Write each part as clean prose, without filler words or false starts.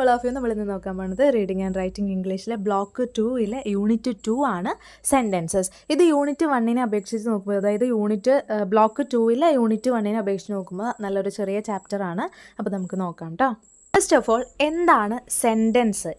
All of U. നമ്മളിന്ന് നോക്കാൻ പോകുന്നത് റീഡിംഗ് ആൻഡ് റൈറ്റിംഗ് ഇംഗ്ലീഷിലെ ബ്ലോക്ക് 2 യൂണിറ്റ് 2 ആണ് സെൻറ്റൻസസ്. ഇത് യൂണിറ്റ് 1 അപേക്ഷിച്ച് നോക്കുമ്പോൾ, അതായത് ബ്ലോക്ക് 2 യൂണിറ്റ് 1 അപേക്ഷിച്ച് നോക്കുമ്പോൾ നല്ലൊരു ചെറിയ ചാപ്റ്റർ ആണ്. അപ്പോൾ നമുക്ക് നോക്കാം കേട്ടോ. ഫസ്റ്റ് ഓഫ് ഓൾ, എന്താണ് sentence?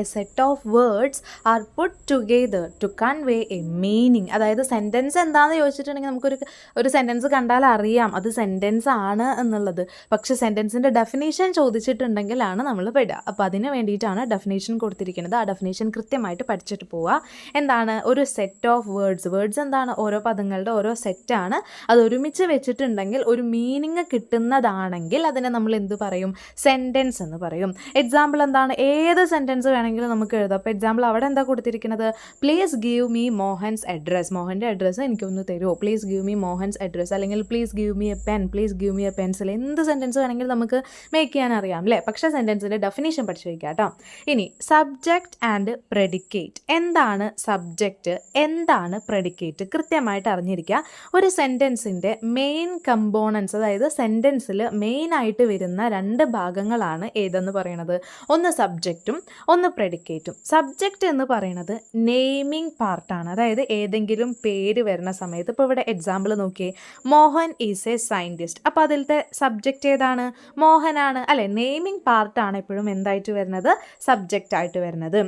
A set of words are put together to convey a meaning. അതായത് സെൻറ്റൻസ് എന്താണെന്ന് ചോദിച്ചിട്ടുണ്ടെങ്കിൽ നമുക്കൊരു സെൻറ്റൻസ് കണ്ടാൽ അറിയാം അത് സെൻറ്റൻസ് ആണ് എന്നുള്ളത്. പക്ഷേ സെൻറ്റൻസിൻ്റെ ഡെഫിനേഷൻ ചോദിച്ചിട്ടുണ്ടെങ്കിലാണ് നമ്മൾ പെടുക. അപ്പോൾ അതിന് വേണ്ടിയിട്ടാണ് ഡെഫിനേഷൻ കൊടുത്തിരിക്കുന്നത്. ആ ഡെഫിനേഷൻ കൃത്യമായിട്ട് പഠിച്ചിട്ട് പോവുക. എന്താണ് ഒരു സെറ്റ് ഓഫ് വേർഡ്സ് എന്താണ്? ഓരോ പദങ്ങളുടെ ഓരോ സെറ്റാണ്. അത് ഒരുമിച്ച് വെച്ചിട്ടുണ്ടെങ്കിൽ ഒരു മീനിങ് കിട്ടുന്നതാണെങ്കിൽ അതിനെ നമ്മൾ എന്ത് പറയും? സെൻറ്റൻസ് എന്ന് പറയും. എക്സാമ്പിൾ എന്താണ്? ഏത് സെൻറ്റൻസ് വേണമെങ്കിലും നമുക്ക് എഴുതാം. അപ്പോൾ എക്സാമ്പിൾ അവിടെ എന്താ കൊടുത്തിരിക്കുന്നത്? Please give me Mohan's address. മോഹൻ്റെ അഡ്രസ്സ് എനിക്കൊന്ന് തരുമോ? Please give me Mohan's address. അല്ലെങ്കിൽ please give me a pen, please give me a pencil. എന്ത് സെൻറ്റൻസ് വേണമെങ്കിലും നമുക്ക് മേക്ക് ചെയ്യാൻ അറിയാം അല്ലേ? പക്ഷേ സെൻറ്റൻസിൻ്റെ ഡെഫിനേഷൻ പഠിച്ചു വയ്ക്കാം കേട്ടോ. ഇനി സബ്ജക്റ്റ് ആൻഡ് പ്രെഡിക്കേറ്റ്. എന്താണ് സബ്ജക്റ്റ്, എന്താണ് പ്രെഡിക്കേറ്റ്? കൃത്യമായിട്ട് അറിഞ്ഞിരിക്കുക. ഒരു സെൻറ്റൻസിൻ്റെ മെയിൻ കമ്പോണൻസ്, അതായത് സെൻറ്റൻസിൽ മെയിനായിട്ട് വരുന്ന രണ്ട് ഭാഗങ്ങളാണ് ഏതെന്ന് പറയുന്നത്. ഒന്ന് സബ്ജക്റ്റും ഒന്ന് പ്രെഡിക്കേറ്റും. സബ്ജക്റ്റ് എന്ന് പറയുന്നത് നെയിമിംഗ് പാർട്ടാണ്. അതായത് ഏതെങ്കിലും പേര് വരുന്ന സമയത്ത്, ഇപ്പോൾ ഇവിടെ എക്സാമ്പിൾ നോക്കിയേ, മോഹൻ ഈസ് എ സയൻറ്റിസ്റ്റ്. അപ്പോൾ അതിലത്തെ സബ്ജക്റ്റ് ഏതാണ്? മോഹനാണ് അല്ലേ? നെയിമിംഗ് പാർട്ടാണ് എപ്പോഴും എന്തായിട്ട് വരുന്നത്? സബ്ജക്റ്റ് ആയിട്ട് വരുന്നത്.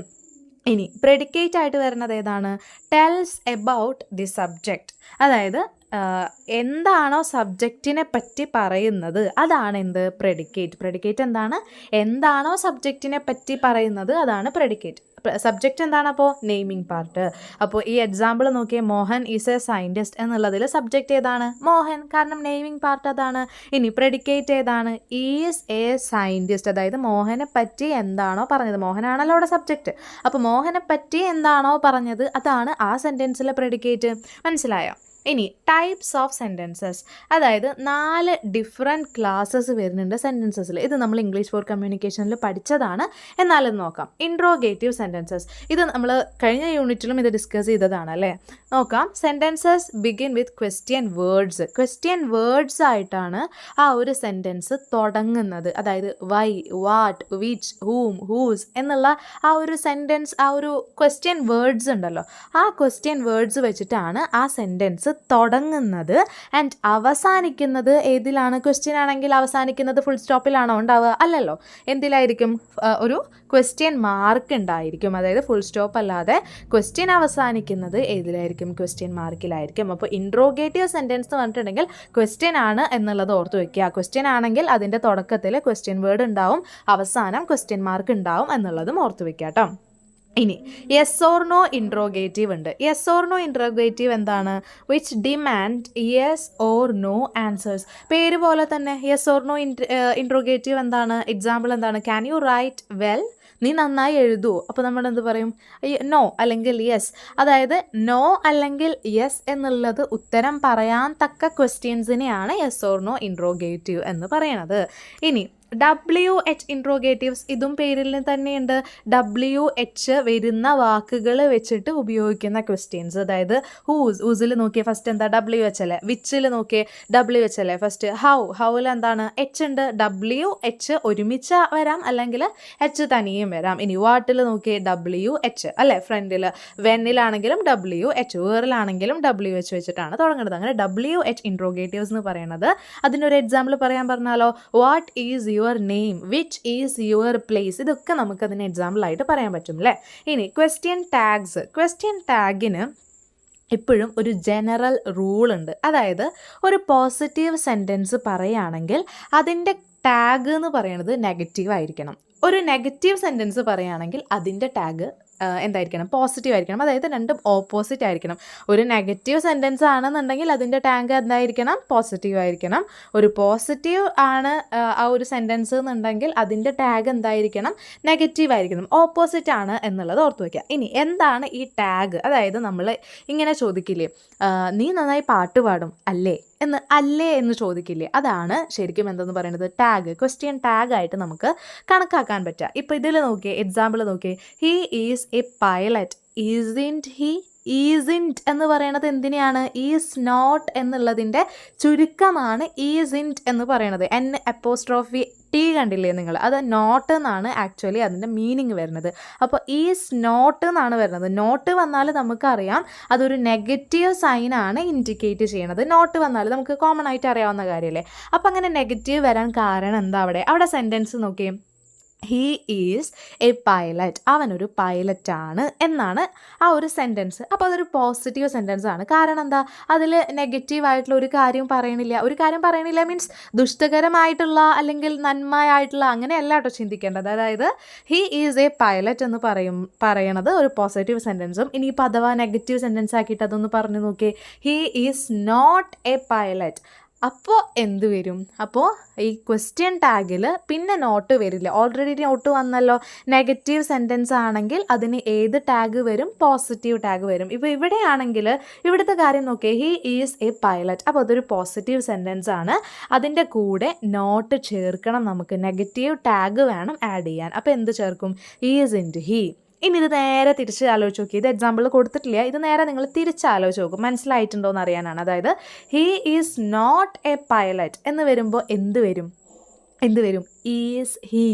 ഇനി പ്രെഡിക്കേറ്റ് ആയിട്ട് വരുന്നത് ഏതാണ്? Tells about the subject. അതായത് എന്താണോ സബ്ജക്റ്റിനെ പറ്റി പറയുന്നത് അതാണ് എന്ത്? പ്രെഡിക്കേറ്റ്. പ്രെഡിക്കേറ്റ് എന്താണ്? എന്താണോ സബ്ജക്റ്റിനെ പറ്റി പറയുന്നത് അതാണ് പ്രെഡിക്കേറ്റ്. സബ്ജക്റ്റ് എന്താണ്? അപ്പോൾ നെയിമിംഗ് പാർട്ട്. അപ്പോൾ ഈ എക്സാമ്പിൾ നോക്കിയേ, മോഹൻ ഈസ് എ സയൻറ്റിസ്റ്റ് എന്നുള്ളതിൽ സബ്ജക്റ്റ് ഏതാണ്? മോഹൻ, കാരണം നെയിമിംഗ് പാർട്ട് അതാണ്. ഇനി പ്രെഡിക്കേറ്റ് ഏതാണ്? Is A scientist. അതായത് മോഹനെ പറ്റി എന്താണോ പറഞ്ഞത്, മോഹനാണല്ലോ അവിടെ സബ്ജക്റ്റ്. അപ്പോൾ മോഹനെ പറ്റി എന്താണോ പറഞ്ഞത് അതാണ് ആ സെൻറ്റൻസിലെ പ്രെഡിക്കേറ്റ്. മനസ്സിലായോ? ഇനി ടൈപ്സ് ഓഫ് സെൻറ്റൻസസ്, അതായത് 4 ഡിഫറെൻറ്റ് ക്ലാസ്സസ് വരുന്നുണ്ട് സെൻറ്റൻസസിൽ. ഇത് നമ്മൾ ഇംഗ്ലീഷ് ഫോർ കമ്മ്യൂണിക്കേഷനിൽ പഠിച്ചതാണ്. എന്നാലും നോക്കാം. ഇൻട്രോഗേറ്റീവ് സെൻറ്റൻസസ്, ഇത് നമ്മൾ കഴിഞ്ഞ യൂണിറ്റിലും ഇത് ഡിസ്കസ് ചെയ്തതാണ് അല്ലേ? നോക്കാം. Sentences begin with question words. Question words ആയിട്ടാണ് ആ ഒരു സെൻറ്റൻസ് തുടങ്ങുന്നത്. അതായത് വൈ, വാട്ട്, വിച്ച്, ഹൂം, ഹൂസ് എന്നുള്ള ആ ഒരു സെൻറ്റൻസ്, ആ ഒരു ക്വസ്റ്റ്യൻ വേർഡ്സ് ഉണ്ടല്ലോ, ആ ക്വസ്റ്റ്യൻ വേർഡ്സ് വെച്ചിട്ടാണ് ആ സെൻറ്റൻസ് തുടങ്ങുന്നത്. ആൻഡ് അവസാനിക്കുന്നത് ഏതിലാണ്? ക്വസ്റ്റ്യൻ ആണെങ്കിൽ അവസാനിക്കുന്നത് ഫുൾ സ്റ്റോപ്പിലാണോ ഉണ്ടാവുക? അല്ലല്ലോ. എന്തിലായിരിക്കും? ഒരു ക്വസ്റ്റ്യൻ മാർക്ക് ഉണ്ടായിരിക്കും. അതായത് ഫുൾ സ്റ്റോപ്പ് അല്ലാതെ ക്വസ്റ്റ്യൻ അവസാനിക്കുന്നത് ഏതിലായിരിക്കും? ക്വസ്റ്റ്യൻ മാർക്കിലായിരിക്കും. അപ്പോൾ ഇൻട്രോഗേറ്റീവ് സെൻറ്റൻസ് എന്ന് പറഞ്ഞിട്ടുണ്ടെങ്കിൽ ക്വസ്റ്റ്യൻ ആണ് എന്നുള്ളത് ഓർത്ത് വയ്ക്കുക. ക്വസ്റ്റ്യൻ ആണെങ്കിൽ അതിൻ്റെ തുടക്കത്തിൽ ക്വസ്റ്റ്യൻ വേർഡ് ഉണ്ടാവും, അവസാനം ക്വസ്റ്റ്യൻ മാർക്ക് ഉണ്ടാവും എന്നുള്ളതും ഓർത്ത് വയ്ക്കുക കേട്ടോ. ഇനി യെസ് ഓർ നോ ഇൻട്രോഗേറ്റീവ് ഉണ്ട്. യെസ് ഓർ നോ ഇൻട്രോഗേറ്റീവ് എന്താണ്? Which demand yes or no answers. പേര് പോലെ തന്നെ യെസ് ഓർ നോ ഇൻട്രോഗേറ്റീവ് എന്താണ്? എക്സാമ്പിൾ എന്താണ്? Can you write well? നീ നന്നായി എഴുതുമോ? അപ്പോൾ നമ്മൾ എന്ത് പറയും? നോ അല്ലെങ്കിൽ യെസ്. അതായത് നോ അല്ലെങ്കിൽ യെസ് എന്നുള്ളത് ഉത്തരം പറയാൻ തക്ക ക്വസ്റ്റ്യൻസിനെയാണ് യെസ് ഓർ നോ ഇൻട്രോഗേറ്റീവ് എന്ന് പറയണത്. ഇനി WH ഇൻട്രോഗേറ്റീവ്സ്, ഇതും പേരിൽ തന്നെയുണ്ട്. WH വരുന്ന വാക്കുകൾ വെച്ചിട്ട് ഉപയോഗിക്കുന്ന ക്വസ്റ്റ്യൻസ്. അതായത് ഹൂസിൽ നോക്കിയേ ഫസ്റ്റ് എന്താ? WH അല്ലേ? വിച്ചിൽ നോക്കിയേ WH അല്ലേ ഫസ്റ്റ്? ഹൗയിൽ എന്താണ്? H ഉണ്ട്. WH ഒരുമിച്ച് വരാം, അല്ലെങ്കിൽ H തനിയും വരാം. ഇനി വാട്ടിൽ നോക്കിയേ WH അല്ലേ ഫ്രണ്ടിൽ. വെന്നിലാണെങ്കിലും WH, വേറിലാണെങ്കിലും WH വെച്ചിട്ടാണ് തുടങ്ങുന്നത്. അങ്ങനെ WH ഇൻട്രോഗേറ്റീവ്സ് എന്ന് പറയുന്നത്. അതിനൊരു എക്സാമ്പിൾ പറയാൻ പറഞ്ഞാലോ, what is your name, which is your place. ഇതൊക്കെ നമുക്കതിന് എക്സാമ്പിളായിട്ട് പറയാൻ പറ്റും അല്ലേ? ഇനി ക്വസ്റ്റ്യൻ ടാഗ്സ്. ക്വസ്റ്റ്യൻ ടാഗിന് എപ്പോഴും ഒരു ജനറൽ റൂൾ ഉണ്ട്. അതായത് ഒരു പോസിറ്റീവ് സെൻറ്റൻസ് പറയുകയാണെങ്കിൽ അതിൻ്റെ ടാഗ് എന്ന് പറയുന്നത് നെഗറ്റീവ് ആയിരിക്കണം. ഒരു നെഗറ്റീവ് സെൻറ്റൻസ് പറയുകയാണെങ്കിൽ അതിൻ്റെ ടാഗ് എന്തായിരിക്കണം? പോസിറ്റീവ് ആയിരിക്കണം. അതായത് രണ്ടും ഓപ്പോസിറ്റ് ആയിരിക്കണം. ഒരു നെഗറ്റീവ് സെൻറ്റൻസ് ആണെന്നുണ്ടെങ്കിൽ അതിൻ്റെ ടാഗ് എന്തായിരിക്കണം? പോസിറ്റീവ് ആയിരിക്കണം. ഒരു പോസിറ്റീവ് ആണ് ആ ഒരു സെൻറ്റൻസ് എന്നുണ്ടെങ്കിൽ അതിൻ്റെ ടാഗ് എന്തായിരിക്കണം? നെഗറ്റീവ് ആയിരിക്കണം. ഓപ്പോസിറ്റ് ആണ് എന്നുള്ളത് ഓർത്ത് വയ്ക്കുക. ഇനി എന്താണ് ഈ ടാഗ്? അതായത് നമ്മൾ ഇങ്ങനെ ചോദിക്കില്ലേ, നീ നന്നായി പാട്ട് പാടും അല്ലേ എന്ന് ചോദിക്കില്ലേ? അതാണ് ശരിക്കും എന്തെന്ന് പറയുന്നത്? ടാഗ്. ക്വസ്റ്റ്യൻ ടാഗായിട്ട് നമുക്ക് കണക്കാക്കാൻ പറ്റുക. ഇപ്പോൾ ഇതിൽ നോക്കിയേ, എക്സാമ്പിൾ നോക്കിയേ, he is A pilot, isn't he? Isn't എന്ന് പറയുന്നത് എന്തിനെയാണ്? ഈസ് നോട്ട് എന്നുള്ളതിൻ്റെ ചുരുക്കമാണ് ഈസിൻറ്റ് എന്ന് പറയുന്നത്. N' കണ്ടില്ലേ നിങ്ങൾ? അത് നോട്ട് എന്നാണ് ആക്ച്വലി അതിൻ്റെ മീനിങ് വരുന്നത്. അപ്പോൾ ഈസ് നോട്ട് എന്നാണ് വരുന്നത്. നോട്ട് വന്നാൽ നമുക്കറിയാം അതൊരു നെഗറ്റീവ് സൈനാണ് ഇൻഡിക്കേറ്റ് ചെയ്യണത്. നോട്ട് വന്നാൽ നമുക്ക് കോമൺ ആയിട്ട് അറിയാവുന്ന കാര്യമല്ലേ. അപ്പോൾ അങ്ങനെ നെഗറ്റീവ് വരാൻ കാരണം എന്താ? അവിടെ സെൻറ്റൻസ് നോക്കിയേ. ഹീ ഈസ് എ പൈലറ്റ്, അവനൊരു പൈലറ്റാണ് എന്നാണ് ആ ഒരു സെൻറ്റൻസ്. അപ്പോൾ അതൊരു പോസിറ്റീവ് സെൻറ്റൻസ് ആണ്. കാരണം എന്താ? അതിൽ നെഗറ്റീവായിട്ടുള്ള ഒരു കാര്യം പറയണില്ല മീൻസ് ദുഷ്ടകരമായിട്ടുള്ള അല്ലെങ്കിൽ നന്മയായിട്ടുള്ള അങ്ങനെയല്ല കേട്ടോ ചിന്തിക്കേണ്ടത്. അതായത് ഹീ ഈസ് എ പൈലറ്റ് എന്ന് പറയണത് ഒരു പോസിറ്റീവ് സെൻറ്റൻസും. ഇനിയിപ്പോൾ അഥവാ നെഗറ്റീവ് സെൻറ്റൻസ് ആക്കിയിട്ട് അതൊന്ന് പറഞ്ഞു നോക്കിയേ. He is not a pilot. അപ്പോൾ എന്ത് വരും? അപ്പോൾ ഈ ക്വസ്റ്റ്യൻ ടാഗിൽ പിന്നെ നോട്ട് വരില്ല. ഓൾറെഡി നോട്ട് വന്നല്ലോ. നെഗറ്റീവ് സെൻറ്റൻസ് ആണെങ്കിൽ അതിന് ഏത് ടാഗ് വരും? പോസിറ്റീവ് ടാഗ് വരും. ഇപ്പോൾ ഇവിടെയാണെങ്കിൽ ഇവിടുത്തെ കാര്യം നോക്കിയേ. He is A pilot. അപ്പോൾ അതൊരു പോസിറ്റീവ് സെൻറ്റൻസ് ആണ്. അതിൻ്റെ കൂടെ നോട്ട് ചേർക്കണം. നമുക്ക് നെഗറ്റീവ് ടാഗ് വേണം ആഡ് ചെയ്യാൻ. അപ്പോൾ എന്ത് ചേർക്കും? Is into he. ഇനി ഇത് നേരെ തിരിച്ച് ആലോചിച്ച് നോക്കി. ഇത് എക്സാമ്പിൾ കൊടുത്തിട്ടില്ല. ഇത് നേരെ നിങ്ങൾ തിരിച്ചാലോചിച്ച് നോക്കും. മനസ്സിലായിട്ടുണ്ടോ എന്ന് അറിയാനാണ്. അതായത് he is not a pilot എന്ന് വരുമ്പോൾ എന്ത് വരും? Is he.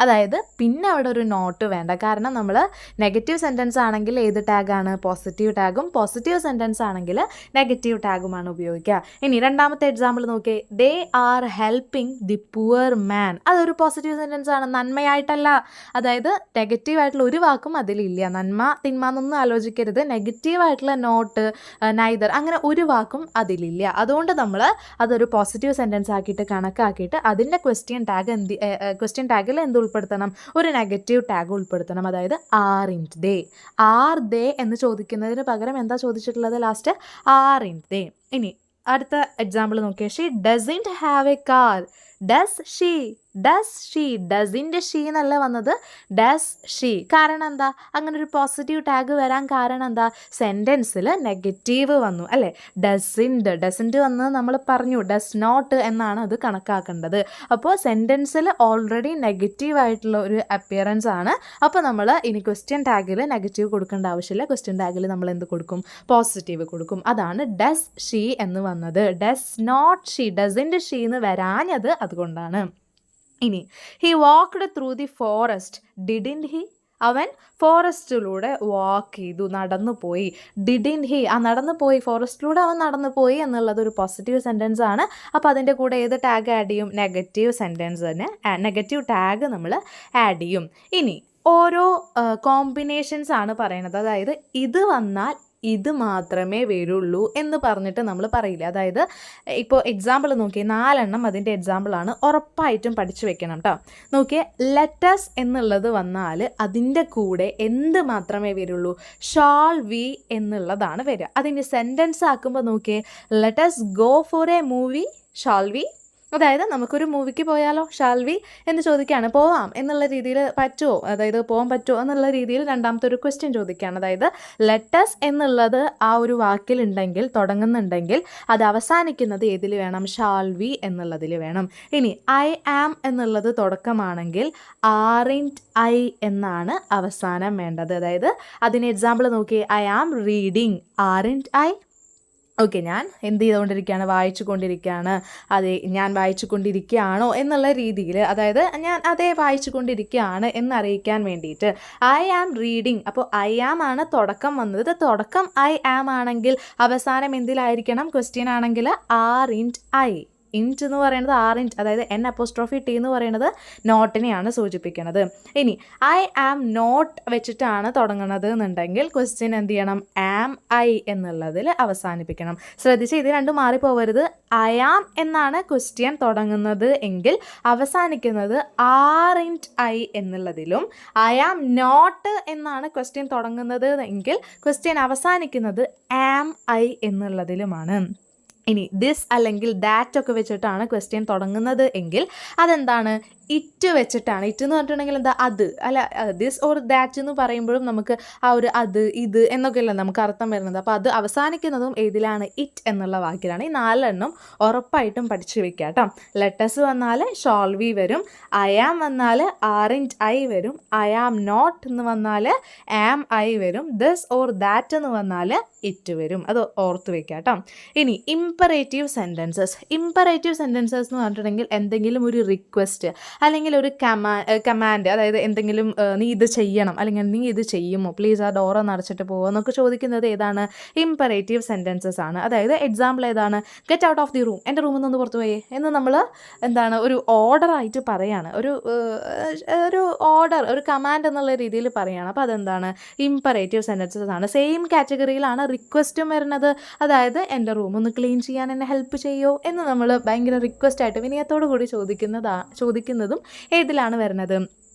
അതായത് പിന്നെ അവിടെ ഒരു നോട്ട് വേണ്ട. കാരണം നമ്മൾ നെഗറ്റീവ് സെൻറ്റൻസ് ആണെങ്കിൽ ഏത് ടാഗാണ്? പോസിറ്റീവ് ടാഗും. പോസിറ്റീവ് സെൻറ്റൻസ് ആണെങ്കിൽ നെഗറ്റീവ് ടാഗുമാണ് ഉപയോഗിക്കുക. ഇനി രണ്ടാമത്തെ എക്സാമ്പിൾ നോക്കിയേ. They are helping the poor man. അതൊരു പോസിറ്റീവ് സെൻറ്റൻസ് ആണ്, നന്മയായിട്ടല്ല. അതായത് നെഗറ്റീവായിട്ടുള്ള ഒരു വാക്കും അതിലില്ല. നന്മ തിന്മ എന്നൊന്നും ആലോചിക്കരുത്. നെഗറ്റീവായിട്ടുള്ള നോട്ട്, നൈദർ, അങ്ങനെ ഒരു വാക്കും അതിലില്ല. അതുകൊണ്ട് നമ്മൾ അതൊരു പോസിറ്റീവ് സെൻറ്റൻസ് ആക്കിയിട്ട് കണക്കാക്കിയിട്ട് അതിൻ്റെ ക്വസ്റ്റ്യൻ ടാഗിൽ എന്ത് ഉൾപ്പെടുത്തണം? ഒരു നെഗറ്റീവ് ടാഗ് ഉൾപ്പെടുത്തണം. അതായത് ആറിൻറ്റ് ദേ. ആർ ദേ എന്ന് ചോദിക്കുന്നതിന് പകരം എന്താ ചോദിച്ചിട്ടുള്ളത്? ലാസ്റ്റ് ആറിൻറ്റ് ദേ. ഇനി അടുത്ത എക്സാമ്പിൾ നോക്കിയാൽ she doesn't have A car. Does she doesn't she എന്നല്ല വന്നത്, ഡസ് ഷീ. കാരണം എന്താ? അങ്ങനെ ഒരു പോസിറ്റീവ് ടാഗ് വരാൻ കാരണം എന്താ? സെൻറ്റൻസിൽ നെഗറ്റീവ് വന്നു അല്ലേ. ഡസൻറ്റ് വന്നത് നമ്മൾ പറഞ്ഞു. ഡസ് നോട്ട് എന്നാണ് അത് കണക്കാക്കേണ്ടത്. അപ്പോൾ സെൻറ്റൻസിൽ ഓൾറെഡി നെഗറ്റീവ് ആയിട്ടുള്ള ഒരു അപ്പിയറൻസ് ആണ്. അപ്പോൾ നമ്മൾ ഇനി ക്വസ്റ്റ്യൻ ടാഗിൽ നെഗറ്റീവ് കൊടുക്കേണ്ട ആവശ്യമില്ല. ക്വസ്റ്റ്യൻ ടാഗിൽ നമ്മൾ എന്ത് കൊടുക്കും? പോസിറ്റീവ് കൊടുക്കും. അതാണ് ഡസ് ഷീ എന്ന് വന്നത്. Does not she, doesn't she എന്ന് വരാഞ്ഞത് അതുകൊണ്ടാണ്. ഇനി he walked through the forest. Didn't he? അവൻ ഫോറസ്റ്റിലൂടെ വാക്ക് ചെയ്തു, നടന്നു പോയി. Didn't he? നടന്നു പോയി, ഫോറസ്റ്റിലൂടെ അവൻ നടന്നു പോയി എന്നുള്ളത് ഒരു പോസിറ്റീവ് സെൻറ്റൻസ് ആണ്. അപ്പോൾ അതിൻ്റെ കൂടെ ഏത് ടാഗ് ആഡ് ചെയ്യും? നെഗറ്റീവ് സെൻറ്റൻസ് തന്നെ, നെഗറ്റീവ് ടാഗ് നമ്മൾ ആഡ് ചെയ്യും. ഇനി ഓരോ കോമ്പിനേഷൻസ് ആണ് പറയുന്നത്. അതായത് ഇത് വന്നാൽ ഇത് മാത്രമേ വരുള്ളൂ എന്ന് പറഞ്ഞിട്ട് നമ്മൾ പറയില്ല. അതായത് ഇപ്പോൾ എക്സാമ്പിൾ നോക്കിയേ, 4 അതിൻ്റെ എക്സാമ്പിളാണ്. ഉറപ്പായിട്ടും പഠിച്ചു വെക്കണം കേട്ടോ. നോക്കിയേ, ലെറ്റസ് എന്നുള്ളത് വന്നാൽ അതിൻ്റെ കൂടെ എന്ത് മാത്രമേ വരുള്ളൂ? ഷാൾ വി എന്നുള്ളതാണ് വരിക. അതിന് സെൻറ്റൻസ് ആക്കുമ്പോൾ നോക്കിയേ, let's go for A movie, shall we. അതായത് നമുക്കൊരു മൂവിക്ക് പോയാലോ, ഷാൽ വി എന്ന് ചോദിക്കുകയാണ്. പോവാം എന്നുള്ള രീതിയിൽ പറ്റുമോ, അതായത് പോകാൻ പറ്റുമോ എന്നുള്ള രീതിയിൽ രണ്ടാമത്തെ ഒരു ക്വസ്റ്റ്യൻ ചോദിക്കുകയാണ്. അതായത് ലെറ്റസ് എന്നുള്ളത് ആ ഒരു വാക്കിലുണ്ടെങ്കിൽ, തുടങ്ങുന്നുണ്ടെങ്കിൽ അത് അവസാനിക്കുന്നത് ഏതിൽ വേണം? ഷാൽ വി എന്നുള്ളതിൽ വേണം. ഇനി ഐ ആം എന്നുള്ളത് തുടക്കമാണെങ്കിൽ ആറിൻറ്റ് ഐ എന്നാണ് അവസാനം വേണ്ടത്. അതായത് അതിന് എക്സാമ്പിൾ നോക്കി, I am reading, aren't I? Okay, ഞാൻ എന്ത് ചെയ്തുകൊണ്ടിരിക്കുകയാണ്? വായിച്ചു കൊണ്ടിരിക്കുകയാണ്. അതെ, ഞാൻ വായിച്ചു കൊണ്ടിരിക്കുകയാണോ എന്നുള്ള രീതിയിൽ, അതായത് ഞാൻ അതേ വായിച്ചു കൊണ്ടിരിക്കുകയാണ് എന്നറിയിക്കാൻ വേണ്ടിയിട്ട് ഐ ആം റീഡിങ്. അപ്പോൾ ഐ ആം ആണ് തുടക്കം വന്നത്. തുടക്കം ഐ ആം ആണെങ്കിൽ അവസാനം എന്തിലായിരിക്കണം? ക്വസ്റ്റ്യൻ ആണെങ്കിൽ ആറിൻറ്റ് ഐ. ഇൻറ്റ് എന്ന് പറയുന്നത് ആറിൻറ്റ്, അതായത് N' എന്ന് പറയുന്നത് നോട്ടിനെയാണ് സൂചിപ്പിക്കുന്നത്. ഇനി ഐ ആം നോട്ട് വെച്ചിട്ടാണ് തുടങ്ങുന്നത് എന്നുണ്ടെങ്കിൽ ക്വസ്റ്റ്യൻ എന്ത് ചെയ്യണം? ആം ഐ എന്നുള്ളതിൽ അവസാനിപ്പിക്കണം. ശ്രദ്ധിച്ച് ഇത് രണ്ടും മാറിപ്പോവരുത്. ഐ ആം എന്നാണ് ക്വസ്റ്റ്യൻ തുടങ്ങുന്നത് എങ്കിൽ അവസാനിക്കുന്നത് ആറിൻറ്റ് ഐ എന്നുള്ളതിലും, ഐ ആം നോട്ട് എന്നാണ് ക്വസ്റ്റ്യൻ തുടങ്ങുന്നത് എങ്കിൽ ക്വസ്റ്റ്യൻ അവസാനിക്കുന്നത് ആം ഐ എന്നുള്ളതിലുമാണ്. ഇനി ദിസ് അല്ലെങ്കിൽ ദാറ്റ് ഒക്കെ വെച്ചിട്ടാണ് ക്വസ്റ്റ്യൻ തുടങ്ങുന്നത് എങ്കിൽ അതെന്താണ്, ഇറ്റ് വെച്ചിട്ടാണ്. ഇറ്റ് എന്ന് പറഞ്ഞിട്ടുണ്ടെങ്കിൽ എന്താ, അത് അല്ല, ദിസ് ഓർ ദാറ്റ് എന്ന് പറയുമ്പോഴും നമുക്ക് ആ ഒരു അത് ഇത് എന്നൊക്കെയല്ല നമുക്ക് അർത്ഥം വരുന്നത്. അപ്പോൾ അത് അവസാനിക്കുന്നതും ഏതിലാണ്, ഇറ്റ് എന്നുള്ള വാക്കിലാണ്. ഈ 4 ഉറപ്പായിട്ടും പഠിച്ചു വെക്കുക കേട്ടോ. ലെറ്റസ് വന്നാൽ ഷോൾ വി വരും, ഐ ആം വന്നാൽ ആറിൻറ്റ് ഐ വരും, ഐ ആം നോട്ട് എന്ന് വന്നാൽ ആം ഐ വരും, ദിസ് ഓർ ദാറ്റ് എന്ന് വന്നാൽ ഇറ്റ് വരും. അത് ഓർത്ത് വെക്കുക കേട്ടോ. ഇനി ഇമ്പറേറ്റീവ് സെൻറ്റൻസസ്. ഇമ്പറേറ്റീവ് സെൻറ്റൻസസ് എന്ന് പറഞ്ഞിട്ടുണ്ടെങ്കിൽ എന്തെങ്കിലും ഒരു റിക്വസ്റ്റ് അല്ലെങ്കിൽ ഒരു കമാൻഡ്, അതായത് എന്തെങ്കിലും നീ ഇത് ചെയ്യണം അല്ലെങ്കിൽ നീ ഇത് ചെയ്യുമോ, പ്ലീസ് ആ ഡോർ ഒന്ന് അടച്ചിട്ട് പോകുമോ എന്നൊക്കെ ചോദിക്കുന്നത് ഏതാണ്, ഇമ്പറേറ്റീവ് സെൻറ്റൻസസ് ആണ്. അതായത് എക്സാമ്പിൾ ഏതാണ്, get out of the room, എൻ്റെ റൂമിൽ നിന്ന് പുറത്ത് പോയേ എന്ന് നമ്മൾ എന്താണ് ഒരു ഓർഡറായിട്ട് പറയാണ്, ഒരു ഓർഡർ, ഒരു കമാൻഡ് എന്നുള്ള രീതിയിൽ പറയുകയാണ്. അപ്പോൾ അതെന്താണ്, ഇമ്പറേറ്റീവ് സെൻറ്റൻസസ് ആണ്. സെയിം കാറ്റഗറിയിലാണ് റിക്വസ്റ്റും വരുന്നത്. അതായത് എൻ്റെ റൂം ഒന്ന് ക്ലീൻ ചെയ്യാൻ എന്നെ ഹെൽപ്പ് ചെയ്യോ എന്ന് നമ്മൾ ഭയങ്കര റിക്വസ്റ്റായിട്ട് വിനയത്തോടു കൂടി ചോദിക്കുന്നതും ഏതിലാണ് വരുന്നത്,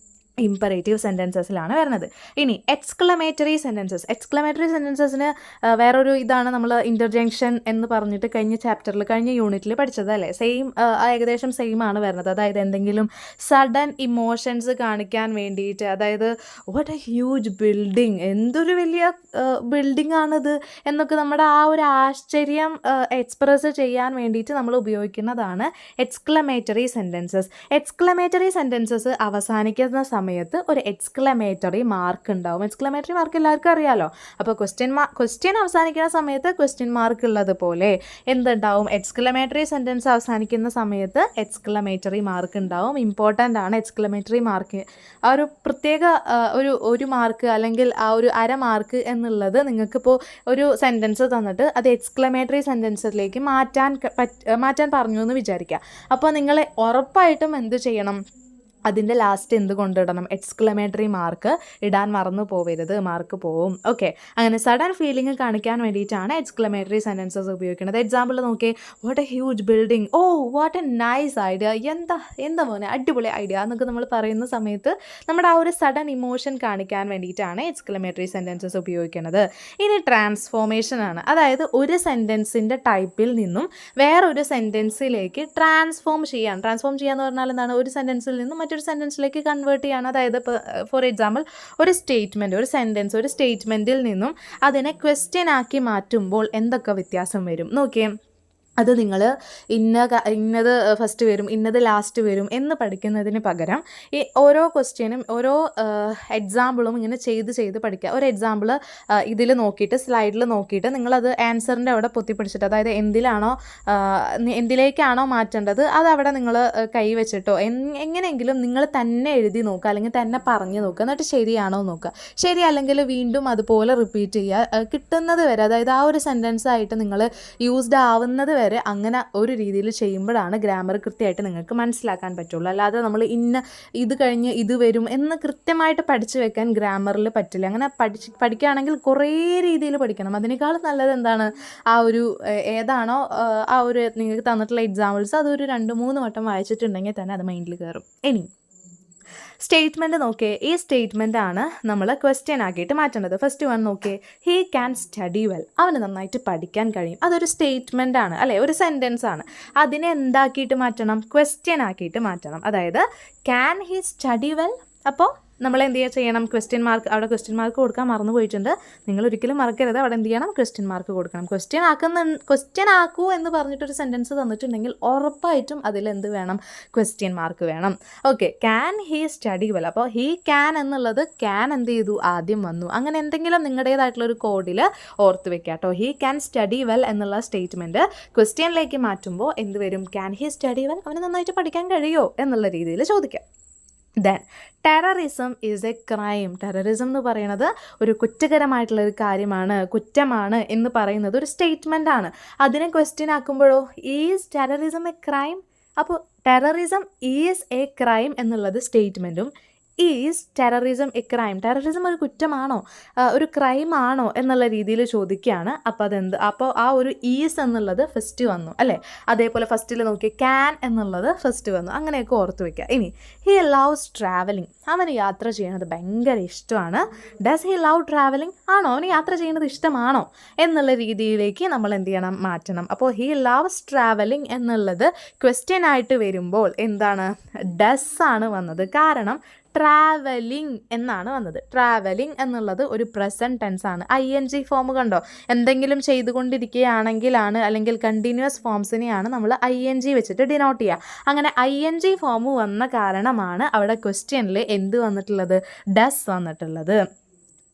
ഇമ്പറേറ്റീവ് സെൻറ്റൻസസിലാണ് വരുന്നത്. ഇനി എക്സ്ക്ലമേറ്ററി സെൻറ്റൻസസ്. എക്സ്ക്ലമേറ്ററി സെൻറ്റൻസസിന് വേറൊരു ഇതാണ് നമ്മൾ ഇൻ്റർജെക്ഷൻ എന്ന് പറഞ്ഞിട്ട് കഴിഞ്ഞ ചാപ്റ്ററിൽ, കഴിഞ്ഞ യൂണിറ്റിൽ പഠിച്ചത് അല്ലേ. ഏകദേശം സെയിം ആണ് വരുന്നത്. അതായത് എന്തെങ്കിലും സഡൻ ഇമോഷൻസ് കാണിക്കാൻ വേണ്ടിയിട്ട്, അതായത് വാട്ട് എ ഹ്യൂജ് ബിൽഡിങ്, എന്തൊരു വലിയ ബിൽഡിംഗ് ആണിത് എന്നൊക്കെ നമ്മുടെ ആ ഒരു ആശ്ചര്യം എക്സ്പ്രസ് ചെയ്യാൻ വേണ്ടിയിട്ട് നമ്മൾ ഉപയോഗിക്കുന്നതാണ് എക്സ്ക്ലമേറ്ററി സെൻറ്റൻസസ്. എക്സ്ക്ലമേറ്ററി സെൻറ്റൻസസ് അവസാനിക്കുന്ന സമയത്ത് ഒരു എക്സ്ക്ലമേറ്ററി മാർക്ക് ഉണ്ടാവും. എക്സ്ക്ലമേറ്ററി മാർക്ക് എല്ലാവർക്കും അറിയാലോ. അപ്പോൾ ക്വസ്റ്റ്യൻ അവസാനിക്കുന്ന സമയത്ത് ക്വസ്റ്റ്യൻ മാർക്ക് ഉള്ളതുപോലെ എന്തുണ്ടാവും, എക്സ്ക്ലമേറ്ററി സെൻറ്റൻസ് അവസാനിക്കുന്ന സമയത്ത് എക്സ്ക്ലമേറ്ററി മാർക്ക് ഉണ്ടാവും. ഇമ്പോർട്ടൻ്റ് ആണ് എക്സ്ക്ലമേറ്ററി മാർക്ക്. ആ ഒരു പ്രത്യേക ഒരു മാർക്ക് അല്ലെങ്കിൽ ആ ഒരു അര മാർക്ക് എന്നുള്ളത് നിങ്ങൾക്കിപ്പോൾ ഒരു സെൻറ്റൻസ് തന്നിട്ട് അത് എക്സ്ക്ലമേറ്ററി സെൻറ്റൻസിലേക്ക് മാറ്റാൻ പറഞ്ഞു എന്ന് വിചാരിക്കുക. അപ്പോൾ നിങ്ങൾ ഉറപ്പായിട്ടും എന്ത് ചെയ്യണം, അതിൻ്റെ ലാസ്റ്റ് എന്ത് കൊണ്ടിടണം, എക്സ്ക്ലമേറ്ററി മാർക്ക് ഇടാൻ മറന്നു പോവരുത്, മാർക്ക് പോവും. ഓക്കെ, അങ്ങനെ സഡൻ ഫീലിംഗ് കാണിക്കാൻ വേണ്ടിയിട്ടാണ് എക്സ്ക്ലമേറ്ററി സെൻറ്റൻസസ് ഉപയോഗിക്കുന്നത്. എക്സാമ്പിൾ നോക്കിയേ, what a huge building, oh what a nice idea, എന്താ മോനെ അടിപൊളി ഐഡിയ എന്നൊക്കെ നമ്മൾ പറയുന്ന സമയത്ത് നമ്മുടെ ആ ഒരു സഡൻ ഇമോഷൻ കാണിക്കാൻ വേണ്ടിയിട്ടാണ് എക്സ്ക്ലമേറ്ററി സെൻറ്റൻസസ് ഉപയോഗിക്കുന്നത്. ഇനി ട്രാൻസ്ഫോർമേഷൻ ആണ്. അതായത് ഒരു സെൻറ്റൻസിൻ്റെ ടൈപ്പിൽ നിന്നും വേറൊരു സെൻറ്റൻസിലേക്ക് ട്രാൻസ്ഫോം ചെയ്യാന്ന് പറഞ്ഞാൽ എന്താണ്, ഒരു സെൻറ്റൻസിൽ നിന്നും മറ്റൊരു സെൻറ്റൻസിലേക്ക് കൺവേർട്ട് ചെയ്യാണ്. അതായത് ഇപ്പോൾ ഫോർ എക്സാമ്പിൾ ഒരു സ്റ്റേറ്റ്മെൻറ്റിൽ നിന്നും അതിനെ ക്വസ്റ്റ്യൻ ആക്കി മാറ്റുമ്പോൾ എന്തൊക്കെ വ്യത്യാസം വരും നോക്കിയേ. അത് നിങ്ങൾ ഇന്നത് ഫസ്റ്റ് വരും, ഇന്നത് ലാസ്റ്റ് വരും എന്ന് പഠിക്കുന്നതിന് പകരം ഈ ഓരോ ക്വസ്റ്റ്യനും ഓരോ എക്സാമ്പിളും ഇങ്ങനെ ചെയ്ത് പഠിക്കുക. ഒരു എക്സാമ്പിൾ ഇതിൽ നോക്കിയിട്ട്, സ്ലൈഡിൽ നോക്കിയിട്ട് നിങ്ങളത് ആൻസറിൻ്റെ അവിടെ പൊത്തിപ്പിടിച്ചിട്ട്, അതായത് എന്തിലേക്കാണോ മാറ്റേണ്ടത് അതവിടെ നിങ്ങൾ കൈ വെച്ചിട്ടോ എങ്ങനെയെങ്കിലും നിങ്ങൾ തന്നെ എഴുതി നോക്കുക, അല്ലെങ്കിൽ തന്നെ പറഞ്ഞു നോക്കുക. എന്നിട്ട് ശരിയാണോ നോക്കുക. ശരിയല്ലെങ്കിൽ വീണ്ടും അതുപോലെ റിപ്പീറ്റ് ചെയ്യുക കിട്ടുന്നത് വരെ. അതായത് ആ ഒരു സെൻറ്റൻസ് ആയിട്ട് നിങ്ങൾ യൂസ്ഡ് ആവുന്നത് വരെ അങ്ങനെ ഒരു രീതിയിൽ ചെയ്യുമ്പോഴാണ് ഗ്രാമർ കൃത്യമായിട്ട് നിങ്ങൾക്ക് മനസ്സിലാക്കാൻ പറ്റുള്ളൂ. അല്ലാതെ നമ്മൾ ഇത് കഴിഞ്ഞ് ഇത് വരും എന്ന് കൃത്യമായിട്ട് പഠിച്ചു വെക്കാൻ ഗ്രാമറിൽ പറ്റില്ല. അങ്ങനെ പഠിക്കുകയാണെങ്കിൽ കുറേ രീതിയിൽ പഠിക്കണം. അതിനേക്കാളും നല്ലത് എന്താണ്, ആ ഒരു ഏതാണോ ആ ഒരു നിങ്ങൾക്ക് തന്നിട്ടുള്ള എക്സാമ്പിൾസ് അതൊരു 2-3 വട്ടം വായിച്ചിട്ടുണ്ടെങ്കിൽ തന്നെ അത് മൈൻഡിൽ കയറും. ഇനി സ്റ്റേറ്റ്മെൻറ്റ് നോക്കിയേ. ഈ സ്റ്റേറ്റ്മെൻറ്റാണ് നമ്മൾ ക്വസ്റ്റ്യൻ ആക്കിയിട്ട് മാറ്റേണ്ടത്. ഫസ്റ്റ് വൺ നോക്കിയേ, ഹീ ക്യാൻ സ്റ്റഡി വെൽ, അവന് നന്നായിട്ട് പഠിക്കാൻ കഴിയും. അതൊരു സ്റ്റേറ്റ്മെൻ്റ് ആണ് അല്ലേ, ഒരു സെൻറ്റൻസ് ആണ്. അതിനെ എന്താക്കിയിട്ട് മാറ്റണം, ക്വസ്റ്റ്യൻ ആക്കിയിട്ട് മാറ്റണം. അതായത് ക്യാൻ ഹീ സ്റ്റഡി വെൽ, അപ്പോൾ നമ്മൾ എന്ത് ചെയ്യണം, ക്വസ്റ്റ്യൻ മാർക്ക്, അവിടെ ക്വസ്റ്റ്യൻ മാർക്ക് കൊടുക്കാൻ മറന്നു പോയിട്ടുണ്ട്. നിങ്ങൾ ഒരിക്കലും മറക്കരുത്, അവിടെ എന്ത് ചെയ്യണം, ക്വസ്റ്റ്യൻ മാർക്ക് കൊടുക്കണം. ക്വസ്റ്റ്യൻ ആക്കൂ എന്ന് പറഞ്ഞിട്ടൊരു സെൻറ്റൻസ് തന്നിട്ടുണ്ടെങ്കിൽ ഉറപ്പായിട്ടും അതിലെന്ത് വേണം, ക്വസ്റ്റ്യൻ മാർക്ക് വേണം. Okay, can he study well. അപ്പോൾ ഹീ ക്യാൻ എന്നുള്ളത് ക്യാൻ എന്ത് ചെയ്തു, ആദ്യം വന്നു. അങ്ങനെ എന്തെങ്കിലും നിങ്ങളുടേതായിട്ടുള്ളൊരു കോഡിൽ ഓർത്ത് വെക്കുക കേട്ടോ. ഹീ ക്യാൻ സ്റ്റഡി വെൽ എന്നുള്ള സ്റ്റേറ്റ്മെൻറ്റ് ക്വസ്റ്റ്യനിലേക്ക് മാറ്റുമ്പോൾ എന്ത് വരും, ക്യാൻ ഹീ സ്റ്റഡി വെൽ, അവന് നന്നായിട്ട് പഠിക്കാൻ കഴിയുമോ എന്നുള്ള രീതിയിൽ ചോദിക്കാം. Then terrorism is a crime. Terrorism എന്ന് പറയുന്നത് ഒരു കുറ്റകരമായിട്ടുള്ളൊരു കുറ്റമാണ് എന്ന് പറയുന്നത് ഒരു സ്റ്റേറ്റ്മെൻ്റ് ആണ്. അതിനെ ക്വസ്റ്റ്യൻ ആക്കുമ്പോഴോ, ഈസ് ടെററിസം എ ക്രൈം. അപ്പോൾ ടെററിസം ഈസ് എ ക്രൈം എന്നുള്ളത് സ്റ്റേറ്റ്മെൻറ്റും is terrorism a crime? Terrorism ഒരു കുറ്റമാണോ, ഒരു ക്രൈം ആണോ എന്നുള്ള രീതിയിൽ ചോദിക്കുകയാണ്. അപ്പോൾ ആ ഒരു ഈസ് എന്നുള്ളത് ഫസ്റ്റ് വന്നു അല്ലേ. അതേപോലെ ഫസ്റ്റിൽ നോക്കി ക്യാൻ എന്നുള്ളത് ഫസ്റ്റ് വന്നു. അങ്ങനെയൊക്കെ ഓർത്ത് വയ്ക്കുക. ഇനി ഹി ലവ്സ് ട്രാവലിംഗ്, അവന് യാത്ര ചെയ്യണത് ഭയങ്കര ഇഷ്ടമാണ്. Does he love travelling? ആണോ, അവന് യാത്ര ചെയ്യുന്നത് ഇഷ്ടമാണോ എന്നുള്ള രീതിയിലേക്ക് നമ്മൾ എന്ത് ചെയ്യണം, മാറ്റണം. അപ്പോൾ ഹി ലവ്സ് ട്രാവലിംഗ് എന്നുള്ളത് ക്വസ്റ്റ്യൻ ആയിട്ട് വരുമ്പോൾ എന്താണ്, ഡസ് ആണ് വന്നത്. കാരണം ട്രാവലിംഗ് എന്നാണ് വന്നത്. ട്രാവലിംഗ് എന്നുള്ളത് ഒരു പ്രസൻറ്റ് ടെൻസ് ആണ്. ING ഫോം കണ്ടോ, എന്തെങ്കിലും ചെയ്തുകൊണ്ടിരിക്കുകയാണെങ്കിലാണ് അല്ലെങ്കിൽ കണ്ടിന്യൂസ് ഫോംസിനെയാണ് നമ്മൾ ING വെച്ചിട്ട് ഡിനോട്ട് ചെയ്യുക. അങ്ങനെ ING ഫോം വന്ന കാരണമാണ് അവിടെ ക്വസ്റ്റ്യനിൽ എന്ത് വന്നിട്ടുള്ളത്, ഡസ് വന്നിട്ടുള്ളത്.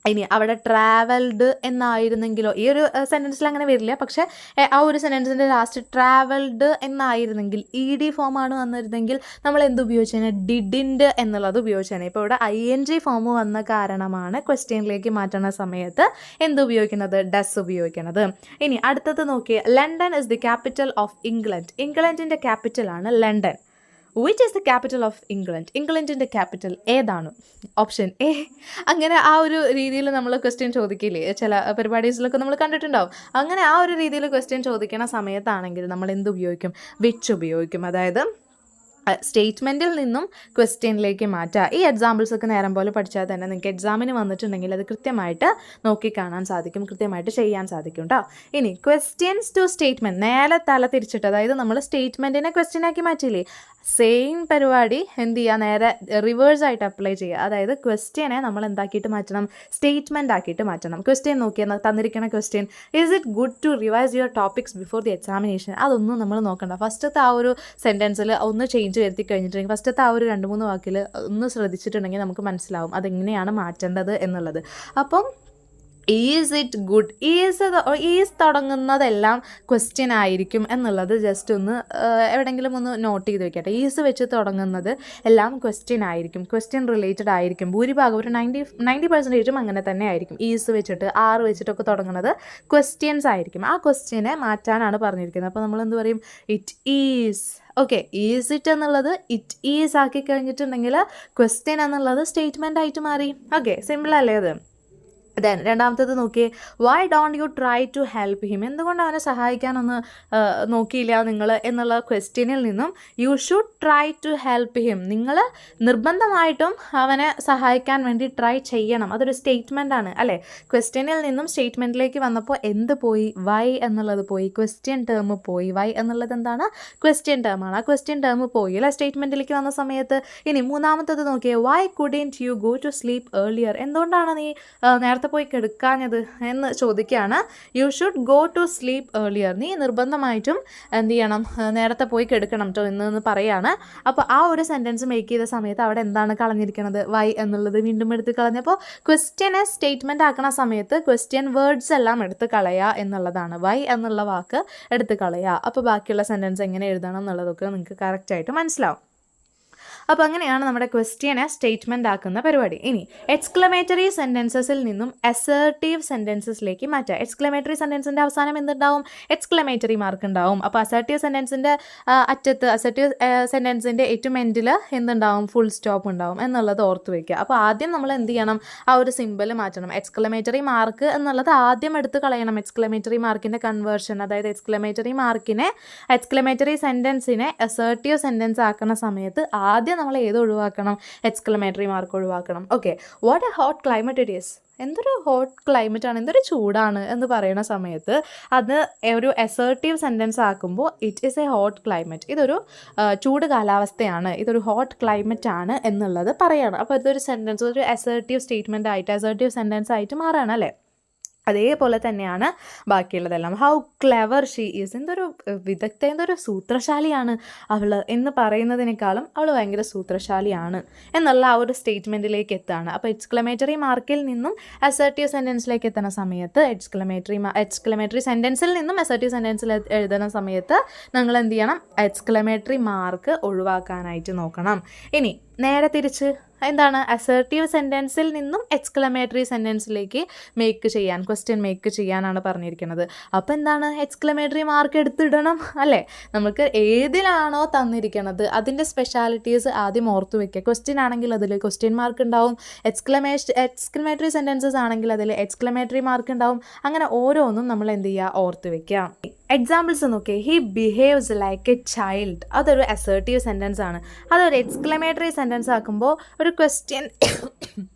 ഇനി അവിടെ ട്രാവൽഡ് എന്നായിരുന്നെങ്കിലോ, ഈ ഒരു സെൻറ്റൻസിൽ അങ്ങനെ വരില്ല, പക്ഷേ ആ ഒരു സെൻറ്റൻസിൻ്റെ ലാസ്റ്റ് ട്രാവൽഡ് എന്നായിരുന്നെങ്കിൽ ED ഫോമാണ് വന്നിരുന്നെങ്കിൽ നമ്മൾ എന്ത് ഉപയോഗിച്ചേനെ, ഡിഡിൻഡ് എന്നുള്ളത് ഉപയോഗിച്ചേനെ. ഇപ്പോൾ ഇവിടെ ING ഫോം വന്ന കാരണമാണ് ക്വസ്റ്റ്യനിലേക്ക് മാറ്റുന്ന സമയത്ത് എന്ത് ഉപയോഗിക്കുന്നത്, ഡസ് ഉപയോഗിക്കുന്നത്. ഇനി അടുത്തത് നോക്കിയേ, London is the capital of England. ഇംഗ്ലണ്ടിൻ്റെ ക്യാപിറ്റലാണ് London. Which is the capital of England? ഇംഗ്ലണ്ടിൻ്റെ ക്യാപിറ്റൽ ഏതാണ്? Option A. അങ്ങനെ ആ ഒരു രീതിയിൽ നമ്മൾ ക്വസ്റ്റ്യൻ ചോദിക്കില്ലേ, ചില പരിപാടീസിലൊക്കെ നമ്മൾ കണ്ടിട്ടുണ്ടാവും. അങ്ങനെ ആ ഒരു രീതിയിൽ ക്വസ്റ്റ്യൻ ചോദിക്കുന്ന സമയത്താണെങ്കിൽ നമ്മൾ എന്ത് ഉപയോഗിക്കും, വിച്ച് ഉപയോഗിക്കും. അതായത് സ്റ്റേറ്റ്മെൻറ്റിൽ നിന്നും ക്വസ്റ്റ്യനിലേക്ക് മാറ്റുക. ഈ എക്സാമ്പിൾസൊക്കെ നേരം പോലെ പഠിച്ചാൽ തന്നെ നിങ്ങൾക്ക് എക്സാമിന് വന്നിട്ടുണ്ടെങ്കിൽ അത് കൃത്യമായിട്ട് നോക്കിക്കാണാൻ സാധിക്കും, കൃത്യമായിട്ട് ചെയ്യാൻ സാധിക്കും കേട്ടോ. ഇനി ക്വസ്റ്റ്യൻസ് ടു സ്റ്റേറ്റ്മെൻറ്റ്, നേരെ തല തിരിച്ചിട്ട്, അതായത് നമ്മൾ സ്റ്റേറ്റ്മെൻറ്റിനെ ക്വസ്റ്റ്യനാക്കി മാറ്റില്ലേ, സെയിം പരിപാടി എന്ത് ചെയ്യുക, നേരെ റിവേഴ്സായിട്ട് അപ്ലൈ ചെയ്യുക. അതായത് ക്വസ്റ്റ്യനെ നമ്മൾ എന്താക്കിയിട്ട് മാറ്റണം, സ്റ്റേറ്റ്മെൻ്റ് ആക്കിയിട്ട് മാറ്റണം. ക്വസ്റ്റ്യൻ നോക്കിയാൽ തന്നിരിക്കുന്ന question, is it good to revise your topics before the examination? അതൊന്നും നമ്മൾ നോക്കണ്ട. ഫസ്റ്റത്തെ ആ ഒരു സെൻറ്റൻസിൽ ഒന്ന് ചേഞ്ച് വരുത്തി കഴിഞ്ഞിട്ടുണ്ടെങ്കിൽ ഫസ്റ്റത്തെ ആ ഒരു 2-3 വാക്കിൽ ഒന്ന് ശ്രദ്ധിച്ചിട്ടുണ്ടെങ്കിൽ നമുക്ക് മനസ്സിലാവും അതെങ്ങനെയാണ് മാറ്റേണ്ടത് എന്നുള്ളത്. അപ്പം ഈസ് ഇറ്റ് ഗുഡ്, ഈസ് തുടങ്ങുന്നതെല്ലാം ക്വസ്റ്റ്യൻ ആയിരിക്കും എന്നുള്ളത് ജസ്റ്റ് ഒന്ന് എവിടെയെങ്കിലും ഒന്ന് നോട്ട് ചെയ്ത് വെക്കട്ടെ. ഈസ് വെച്ച് തുടങ്ങുന്നത് എല്ലാം ക്വസ്റ്റ്യൻ ആയിരിക്കും, ക്വസ്റ്റ്യൻ റിലേറ്റഡ് ആയിരിക്കും. ഭൂരിഭാഗം ഒരു 90% അങ്ങനെ തന്നെ ആയിരിക്കും. ഈസ് വെച്ചിട്ട് ആർ വെച്ചിട്ടൊക്കെ തുടങ്ങുന്നത് ക്വസ്റ്റ്യൻസ് ആയിരിക്കും. ആ ക്വസ്റ്റ്യനെ മാറ്റാനാണ് പറഞ്ഞിരിക്കുന്നത്. അപ്പോൾ നമ്മൾ എന്ത് പറയും, it is. Okay, is it എന്നുള്ളത് ഇറ്റ് ഈസ് ആക്കി കഴിഞ്ഞിട്ടുണ്ടെങ്കിൽ ക്വസ്റ്റ്യൻ എന്നുള്ളത് സ്റ്റേറ്റ്മെൻ്റ് ആയിട്ട് മാറി. ഓക്കെ, സിമ്പിൾ അല്ലേ അത്? ദെൻ രണ്ടാമത്തേത് നോക്കിയേ, why don't you try to help him? എന്തുകൊണ്ട് അവനെ സഹായിക്കാനൊന്ന് നോക്കിയില്ല നിങ്ങൾ എന്നുള്ള ക്വസ്റ്റ്യനിൽ നിന്നും you should try to help him, നിങ്ങൾ നിർബന്ധമായിട്ടും അവനെ സഹായിക്കാൻ വേണ്ടി ട്രൈ ചെയ്യണം. അതൊരു സ്റ്റേറ്റ്മെൻ്റ് ആണ് അല്ലേ. ക്വസ്റ്റ്യനിൽ നിന്നും സ്റ്റേറ്റ്മെൻറ്റിലേക്ക് വന്നപ്പോൾ എന്ത് പോയി, വൈ എന്നുള്ളത് പോയി, ക്വസ്റ്റ്യൻ ടേം പോയി. വൈ എന്നുള്ളത് എന്താണ്, ക്വസ്റ്റ്യൻ ടേമാണ്. ആ ക്വസ്റ്റ്യൻ ടേം പോയി അല്ലേ സ്റ്റേറ്റ്മെൻറ്റിലേക്ക് വന്ന സമയത്ത്. ഇനി മൂന്നാമത്തേത് നോക്കിയേ, why couldn't you go to sleep earlier? എന്തുകൊണ്ടാണ് നീ നേരത്തെ പോയി കിടക്കാഞ്ഞത് എന്ന് ചോദിക്കുകയാണ്. You should go to sleep earlier, നീ നിർബന്ധമായിട്ടും എന്ത് ചെയ്യണം, നേരത്തെ പോയി കിടക്കണം കേട്ടോ എന്ന് പറയാണ്. അപ്പോൾ ആ ഒരു സെൻറ്റൻസ് മേക്ക് ചെയ്ത സമയത്ത് അവിടെ എന്താണ് കളഞ്ഞിരിക്കുന്നത്, വൈ എന്നുള്ളത് വീണ്ടും എടുത്ത് കളഞ്ഞപ്പോൾ ക്വസ്റ്റ്യനെ സ്റ്റേറ്റ്മെൻ്റ് ആക്കുന്ന സമയത്ത് ക്വസ്റ്റ്യൻ വേർഡ്സ് എല്ലാം എടുത്ത് കളയുക എന്നുള്ളതാണ്. വൈ എന്നുള്ള വാക്ക് എടുത്ത് കളയുക. അപ്പോൾ ബാക്കിയുള്ള സെൻറ്റൻസ് എങ്ങനെ എഴുതണം എന്നുള്ളതൊക്കെ നിങ്ങൾക്ക് കറക്റ്റായിട്ട് മനസ്സിലാവും. അപ്പോൾ അങ്ങനെയാണ് നമ്മുടെ ക്വസ്റ്റ്യനെ സ്റ്റേറ്റ്മെൻ്റ് ആക്കുന്ന പരിപാടി. ഇനി എക്സ്ക്ലമേറ്ററി സെൻറ്റൻസസിൽ നിന്നും അസേർട്ടീവ് സെൻറ്റൻസസിലേക്ക് മാറ്റുക. എക്സ്ക്ലമേറ്ററി സെൻറ്റൻസിൻ്റെ അവസാനം എന്തുണ്ടാവും, എക്സ്ക്ലമേറ്ററി മാർക്ക് ഉണ്ടാവും. അപ്പോൾ അസേർട്ടീവ് സെൻറ്റൻസിൻ്റെ അറ്റത്ത്, അസേർട്ടീവ് സെൻറ്റൻസിൻ്റെ ഏറ്റവും എൻഡിൽ എന്തുണ്ടാവും, ഫുൾ സ്റ്റോപ്പ് ഉണ്ടാവും എന്നുള്ളത് ഓർത്ത് വയ്ക്കുക. അപ്പോൾ ആദ്യം നമ്മൾ എന്ത് ചെയ്യണം, ആ ഒരു സിമ്പിൾ മാറ്റണം. എക്സ്ക്ലമേറ്ററി മാർക്ക് എന്നുള്ളത് ആദ്യം എടുത്ത് കളയണം. എക്സ്ക്ലമേറ്ററി മാർക്കിൻ്റെ കൺവേർഷൻ, അതായത് എക്സ്ക്ലമേറ്ററി സെൻറ്റൻസിനെ അസേർട്ടീവ് സെൻറ്റൻസ് ആക്കുന്ന സമയത്ത് ആദ്യം നമ്മൾ ഏത് ഒഴിവാക്കണം, എക്സ്ക്ലമേറ്ററി മാർക്ക് ഒഴിവാക്കണം. Okay, what A hot climate it is? എന്തൊരു ഹോട്ട് ക്ലൈമറ്റ് ആണ്, എന്തൊരു ചൂടാണ് എന്ന് പറയുന്ന സമയത്ത് അത് ഒരു അസേർട്ടീവ് സെൻറ്റൻസ് ആക്കുമ്പോൾ it is A hot climate, ഇതൊരു ചൂട് കാലാവസ്ഥയാണ്, ഇതൊരു ഹോട്ട് ക്ലൈമറ്റ് ആണ് എന്നുള്ളത് പറയാണ്. അപ്പോൾ ഇതൊരു സെൻറ്റൻസ്, ഒരു അസേർട്ടീവ് സ്റ്റേറ്റ്മെൻ്റ് ആയിട്ട്, അസേർട്ടീവ് സെൻറ്റൻസ് ആയിട്ട് മാറുകയാണ് അല്ലേ. അതേപോലെ തന്നെയാണ് ബാക്കിയുള്ളതെല്ലാം. ഹൗ ക്ലെവർ ഷീ ഈസ്, എന്തൊരു വിദഗ്ധ, എന്തൊരു സൂത്രശാലിയാണ് അവൾ എന്ന് പറയുന്നതിനേക്കാളും അവൾ ഭയങ്കര സൂത്രശാലിയാണ് എന്നുള്ള ആ ഒരു സ്റ്റേറ്റ്മെൻറ്റിലേക്ക് എത്തുകയാണ്. അപ്പോൾ എക്സ്ക്ലമേറ്ററി മാർക്കിൽ നിന്നും അസേർട്ടീവ് സെൻറ്റൻസിലേക്ക് എത്തുന്ന സമയത്ത് എക്സ്ക്ലമേറ്ററി സെൻറ്റൻസിൽ നിന്നും അസേർട്ടീവ് സെൻറ്റൻസിൽ എഴുതുന്ന സമയത്ത് നിങ്ങൾ എന്ത് ചെയ്യണം, എക്സ്ക്ലമേറ്ററി മാർക്ക് ഒഴിവാക്കാനായിട്ട് നോക്കണം. ഇനി നേരെ തിരിച്ച് എന്താണ് അസേർട്ടീവ് സെൻറ്റൻസിൽ നിന്നും എക്സ്ക്ലമേറ്ററി സെൻറ്റൻസിലേക്ക് മേക്ക് ചെയ്യാൻ, ക്വസ്റ്റ്യൻ മേക്ക് ചെയ്യാനാണ് പറഞ്ഞിരിക്കുന്നത്. അപ്പോൾ എന്താണ്, എക്സ്ക്ലമേറ്ററി മാർക്ക് എടുത്തിടണം അല്ലേ. നമുക്ക് ഏതിലാണോ തന്നിരിക്കുന്നത് അതിൻ്റെ സ്പെഷ്യാലിറ്റീസ് ആദ്യം ഓർത്ത് വയ്ക്കുക. ക്വസ്റ്റ്യൻ ആണെങ്കിൽ അതിൽ ക്വസ്റ്റ്യൻ മാർക്ക് ഉണ്ടാവും, എക്സ്ക്ലമേറ്ററി സെൻറ്റൻസസ് ആണെങ്കിൽ അതിൽ എക്സ്ക്ലമേറ്ററി മാർക്ക് ഉണ്ടാവും. അങ്ങനെ ഓരോന്നും നമ്മൾ എന്ത് ചെയ്യുക, ഓർത്ത് വയ്ക്കുക. എക്സാമ്പിൾസ് നോക്കിയേ. He behaves like A child, അതൊരു അസേർട്ടീവ് സെൻറ്റൻസ് ആണ്. അതൊരു എക്സ്ക്ലമേറ്ററി സെൻറ്റൻസ് ആക്കുമ്പോൾ ഒരു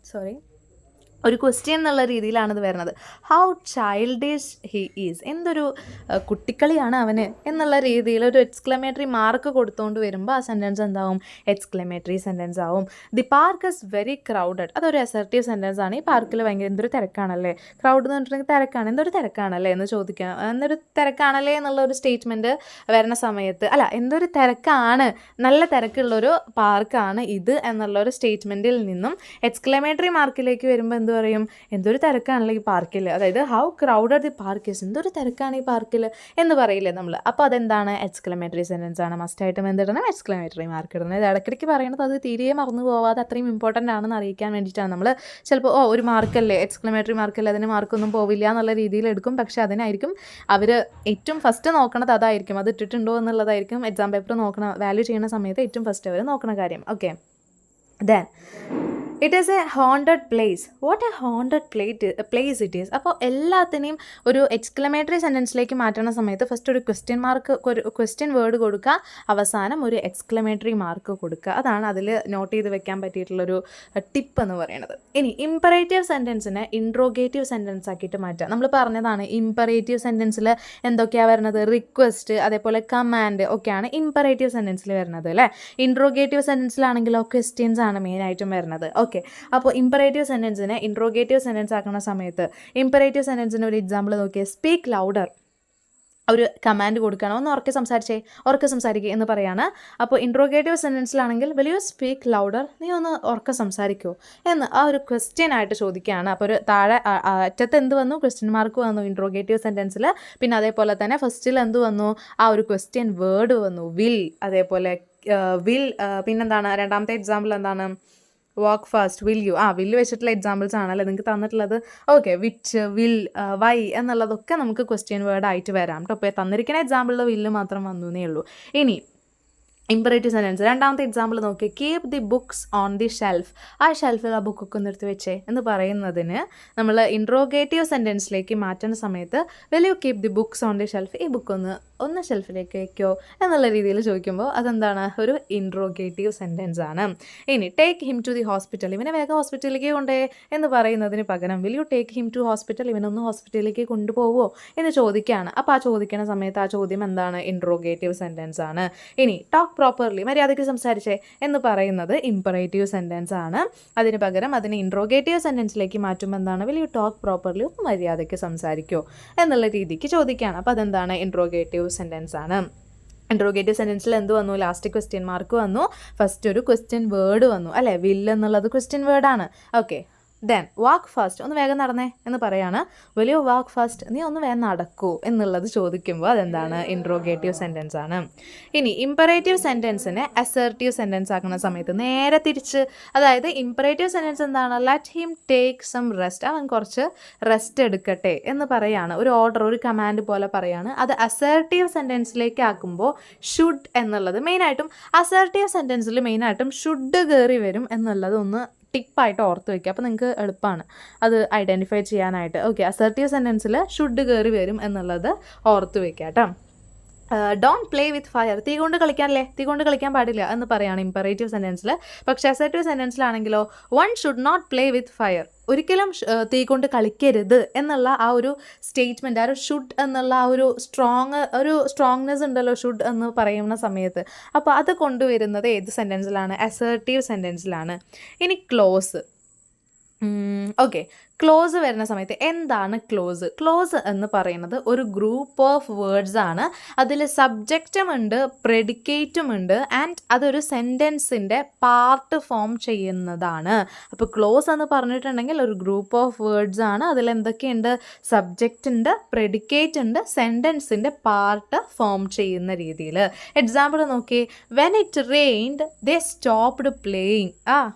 ക്വസ്റ്റ്യൻ എന്നുള്ള രീതിയിലാണിത് വരുന്നത്. ഹൗ ചൈൽഡിഷ് ഹി ഈസ്, എന്തൊരു കുട്ടിക്കളിയാണ് അവന് എന്നുള്ള രീതിയിൽ ഒരു എക്സ്ക്ലമേറ്ററി മാർക്ക് കൊടുത്തുകൊണ്ട് വരുമ്പോൾ ആ സെൻറ്റൻസ് എന്താവും, എക്സ്ക്ലമേറ്ററി സെൻറ്റൻസ് ആവും. The park is very crowded, അതൊരു അസർട്ടീവ് സെൻറ്റൻസ് ആണ്. ഈ പാർക്കിൽ ഭയങ്കര എന്തൊരു തിരക്കാണല്ലേ. ക്രൗഡ് എന്ന് പറഞ്ഞിട്ടുണ്ടെങ്കിൽ തിരക്കാണ്, എന്തൊരു തിരക്കാണല്ലേ എന്ന് ചോദിക്കാം. എന്തൊരു തിരക്കാണല്ലേ എന്നുള്ള ഒരു സ്റ്റേറ്റ്മെൻറ്റ് വരുന്ന സമയത്ത്, അല്ല എന്തൊരു തിരക്കാണ്, നല്ല തിരക്കുള്ളൊരു പാർക്കാണ് ഇത് എന്നുള്ളൊരു സ്റ്റേറ്റ്മെൻറ്റിൽ നിന്നും എക്സ്ക്ലമേറ്ററി മാർക്കിലേക്ക് വരുമ്പോൾ എന്ത് പറയും, എന്തൊരു തിരക്കാണല്ലോ ഈ പാർക്കിൽ, അതായത് how crowded the park is, എന്തൊരു തിരക്കാണ് ഈ പാർക്കിൽ എന്ന് പറയില്ലേ നമ്മൾ. അപ്പോൾ അതെന്താണ്, എക്സ്ക്ലമേറ്ററി സെൻറ്റൻസ് ആണ്. മസ്റ്റായിട്ടും എന്തിടണം, എക്സ്ക്ലമേറ്ററി മാർക്ക് ഇടണം. ഇത് ഇടയ്ക്കിടയ്ക്ക് പറയണത് അത് തീരെ മറന്നു പോവാതെ അത്രയും ഇമ്പോർട്ടൻ്റ് ആണെന്ന് അറിയിക്കാൻ വേണ്ടിയിട്ടാണ്. നമ്മൾ ചിലപ്പോൾ ഒരു മാർക്കല്ലേ, എക്സ്ക്ലമേറ്ററി മാർക്കല്ലേ, അതിന് മാർക്കൊന്നും പോവില്ല എന്നുള്ള രീതിയിൽ എടുക്കും. പക്ഷേ അതിനായിരിക്കും അവർ ഏറ്റവും ഫസ്റ്റ് നോക്കണത് അതായിരിക്കും, അത് ഇട്ടിട്ടുണ്ടോ എന്നുള്ളതായിരിക്കും എക്സാം പേപ്പർ നോക്കണ വാല്യൂ ചെയ്യുന്ന സമയത്ത് ഏറ്റവും ഫസ്റ്റ് അവർ നോക്കണ കാര്യം. Okay, then it is A haunted place. What A haunted place it is. അപ്പോൾ എല്ലാത്തിനെയും ഒരു എക്സ്ക്ലമേറ്ററി സെൻറ്റൻസിലേക്ക് മാറ്റുന്ന സമയത്ത് ഫസ്റ്റ് ഒരു ക്വസ്റ്റ്യൻ വേർഡ് കൊടുക്കുക, അവസാനം ഒരു എക്സ്ക്ലമേറ്ററി മാർക്ക് കൊടുക്കുക. അതാണ് അതിൽ നോട്ട് ചെയ്ത് വെക്കാൻ പറ്റിയിട്ടുള്ളൊരു ടിപ്പ് എന്ന് പറയുന്നത്. ഇനി ഇമ്പറേറ്റീവ് സെൻറ്റൻസിനെ ഇൻട്രോഗേറ്റീവ് സെൻറ്റൻസ് ആക്കിയിട്ട് മാറ്റുക. നമ്മൾ പറഞ്ഞതാണ് ഇമ്പറേറ്റീവ് സെൻറ്റൻസിൽ എന്തൊക്കെയാണ് വരുന്നത്, റിക്വസ്റ്റ് അതേപോലെ കമാൻഡ് ഒക്കെയാണ് ഇമ്പറേറ്റീവ് സെൻറ്റൻസിൽ വരുന്നത് അല്ലേ. ഇൻട്രോഗേറ്റീവ് സെൻറ്റൻസിലാണെങ്കിലോ ക്വസ്റ്റ്യൻസ് ആണ് മെയിനായിട്ടും വരുന്നത്. ഓക്കെ, അപ്പോൾ ഇമ്പറേറ്റീവ് സെൻറ്റൻസിനെ ഇൻട്രോഗേറ്റീവ് സെൻറ്റൻസ് ആക്കുന്ന സമയത്ത് ഇമ്പറേറ്റീവ് സെൻറ്റൻസിന് ഒരു എക്സാമ്പിൾ നോക്കിയാൽ, സ്പീക്ക് ലൗഡർ, ഒരു കമാൻഡ് കൊടുക്കണം, ഒന്ന് ഉറക്കെ സംസാരിക്കുക എന്ന് പറയാണ്. അപ്പോൾ ഇൻട്രോഗേറ്റീവ് സെൻറ്റൻസിലാണെങ്കിൽ വിൽ യു സ്പീക്ക് ലൗഡർ, നീ ഒന്ന് ഉറക്കെ സംസാരിക്കുമോ എന്ന് ആ ഒരു ക്വസ്റ്റ്യൻ ആയിട്ട് ചോദിക്കുകയാണ്. അപ്പോൾ ഒരു താഴെ അറ്റത്ത് എന്ത് വന്നു, ക്വസ്റ്റ്യൻ മാർക്ക് വന്നു ഇൻട്രോഗേറ്റീവ് സെൻറ്റൻസിൽ. പിന്നെ അതേപോലെ തന്നെ ഫസ്റ്റിൽ എന്ത് വന്നു, ആ ഒരു ക്വസ്റ്റ്യൻ വേർഡ് വന്നു, വിൽ. അതേപോലെ വിൽ, പിന്നെന്താണ് രണ്ടാമത്തെ എക്സാമ്പിൾ എന്താണ്, വാക്ക് ഫാസ്റ്റ്, വിൽ യു. വില്ല് വെച്ചിട്ടുള്ള എക്സാമ്പിൾസ് ആണല്ലേ നിങ്ങൾക്ക് തന്നിട്ടുള്ളത്. ഓക്കെ, വിച്ച്, വിൽ, വൈ എന്നുള്ളതൊക്കെ നമുക്ക് ക്വസ്റ്റ്യൻ വേർഡ് ആയിട്ട് വരാം കേട്ടോ. അപ്പോൾ തന്നിരിക്കുന്ന എക്സാമ്പിളിൽ വില്ല് മാത്രം വന്നേ ഉള്ളൂ. ഇനി ഇമ്പറേറ്റീവ് സെൻറ്റൻസ് രണ്ടാമത്തെ എക്സാമ്പിൾ നോക്കി, keep the books on the shelf, ആ ഷെൽഫിൽ ആ ബുക്കൊക്കെ ഒന്ന് എടുത്ത് വെച്ചേ എന്ന് പറയുന്നതിന് നമ്മൾ ഇൻട്രോഗേറ്റീവ് സെൻറ്റൻസിലേക്ക് മാറ്റുന്ന സമയത്ത് will you keep the books on the shelf, ഈ ബുക്ക് ഒന്ന് ഷെൽഫിലേക്ക് വയ്ക്കോ എന്നുള്ള രീതിയിൽ ചോദിക്കുമ്പോൾ അതെന്താണ്, ഒരു ഇൻട്രോഗേറ്റീവ് സെൻറ്റൻസ് ആണ്. ഇനി take him to the hospital, ഇവനെ വേഗം ഹോസ്പിറ്റലിലേക്ക് കൊണ്ടേ എന്ന് പറയുന്നതിന് പകരം will you take him to hospital, ഇവനൊന്ന് ഹോസ്പിറ്റലിലേക്ക് കൊണ്ടുപോകുമോ എന്ന് ചോദിക്കുകയാണ്. അപ്പോൾ ആ ചോദിക്കുന്ന സമയത്ത് ആ ചോദ്യം എന്താണ്, ഇൻട്രോഗേറ്റീവ് സെൻറ്റൻസ് ആണ്. ഇനി ടോക്ക് പ്രോപ്പർലി, മര്യാദയ്ക്ക് സംസാരിച്ചേ എന്ന് പറയുന്നത് ഇമ്പറേറ്റീവ് സെൻറ്റൻസ് ആണ്. അതിന് പകരം അതിനെ ഇൻട്രോഗേറ്റീവ് സെൻറ്റൻസിലേക്ക് മാറ്റുമ്പോൾ എന്താണ്, വിൽ യു ടോക്ക് പ്രോപ്പർലി, ഒന്ന് മര്യാദയ്ക്ക് സംസാരിക്കുമോ എന്നുള്ള രീതിക്ക് ചോദിക്കുകയാണ്. അപ്പോൾ അതെന്താണ്, ഇൻട്രോഗേറ്റീവ് സെൻറ്റൻസ് ആണ്. ഇൻട്രോഗേറ്റീവ് സെൻറ്റൻസിൽ എന്ത് വന്നു, ലാസ്റ്റ് ക്വസ്റ്റ്യൻ മാർക്ക് വന്നു, ഫസ്റ്റ് ഒരു ക്വസ്റ്റ്യൻ വേർഡ് വന്നു അല്ലേ, വിൽ എന്നുള്ളത് ക്വസ്റ്റ്യൻ വേർഡാണ്. ഓക്കെ, ദെൻ വാക്ക് ഫാസ്റ്റ്, ഒന്ന് വേഗം നടന്നേ എന്ന് പറയാണ്. വിൽ യു വാക്ക് ഫാസ്റ്റ്, നീ ഒന്ന് വേഗം നടക്കൂ എന്നുള്ളത് ചോദിക്കുമ്പോൾ അതെന്താണ്, ഇൻട്രോഗേറ്റീവ് സെൻറ്റൻസ് ആണ്. ഇനി ഇമ്പറേറ്റീവ് സെൻറ്റൻസിനെ അസർട്ടീവ് സെൻറ്റൻസ് ആക്കുന്ന സമയത്ത് നേരെ തിരിച്ച്, അതായത് ഇമ്പറേറ്റീവ് സെൻറ്റൻസ് എന്താണ്, let him take some rest, അവൻ കുറച്ച് റെസ്റ്റ് എടുക്കട്ടെ എന്ന് പറയാണ്, ഒരു ഓർഡർ, ഒരു കമാൻഡ് പോലെ പറയാണ്. അത് അസർട്ടീവ് സെൻറ്റൻസിലേക്ക് ആക്കുമ്പോൾ ഷുഡ് എന്നുള്ളത് മെയിനായിട്ടും, അസർട്ടീവ് സെൻറ്റൻസിൽ മെയിനായിട്ടും ഷുഡ് കയറി വരും എന്നുള്ളത് ഒന്ന് ടിപ്പായിട്ട് ഓർത്ത് വയ്ക്കുക. അപ്പോൾ നിങ്ങൾക്ക് എളുപ്പമാണ് അത് ഐഡൻറ്റിഫൈ ചെയ്യാനായിട്ട്. ഓക്കെ, അസർട്ടീവ് സെൻറ്റൻസിൽ ഷുഡ് കയറി വരും എന്നുള്ളത് ഓർത്ത് വയ്ക്കുക കേട്ടോ. ഡോണ്ട് പ്ലേ വിത്ത് ഫയർ, തീ കൊണ്ട് കളിക്കാൻ പാടില്ല എന്ന് പറയുകയാണ് ഇമ്പറേറ്റീവ് സെൻറ്റൻസിൽ. പക്ഷേ അസർട്ടീവ് സെൻറ്റൻസിലാണെങ്കിലോ one should not play with fire, ഒരിക്കലും തീ കൊണ്ട് കളിക്കരുത് എന്നുള്ള ആ ഒരു സ്റ്റേറ്റ്മെൻറ്റ്, ആ ഒരു ഷുഡ് എന്നുള്ള ആ ഒരു സ്ട്രോങ്നെസ് ഉണ്ടല്ലോ ഷുഡ് എന്ന് പറയുന്ന സമയത്ത്. അപ്പോൾ അത് കൊണ്ടുവരുന്നത് ഏത് സെൻറ്റൻസിലാണ്, അസർട്ടീവ് സെൻറ്റൻസിലാണ്. ഇനി ക്ലോസ്. ഓക്കെ, ക്ലോസ് വരുന്ന സമയത്ത് എന്താണ് ക്ലോസ്? ക്ലോസ് എന്ന് പറയുന്നത് ഒരു ഗ്രൂപ്പ് ഓഫ് വേർഡ്സ് ആണ്. അതിൽ സബ്ജക്റ്റും ഉണ്ട്, പ്രെഡിക്കേറ്റും ഉണ്ട്, ആൻഡ് അതൊരു സെൻറ്റൻസിൻ്റെ പാർട്ട് ഫോം ചെയ്യുന്നതാണ്. അപ്പോൾ ക്ലോസ് എന്ന് പറഞ്ഞിട്ടുണ്ടെങ്കിൽ ഒരു ഗ്രൂപ്പ് ഓഫ് വേർഡ്സ് ആണ്. അതിൽ എന്തൊക്കെയുണ്ട്? സബ്ജക്റ്റ് ഉണ്ട്, പ്രെഡിക്കേറ്റ് ഉണ്ട്, സെൻറ്റൻസിൻ്റെ പാർട്ട് ഫോം ചെയ്യുന്ന രീതിയിൽ. എക്സാമ്പിൾ നോക്കി, when it rained they stopped playing.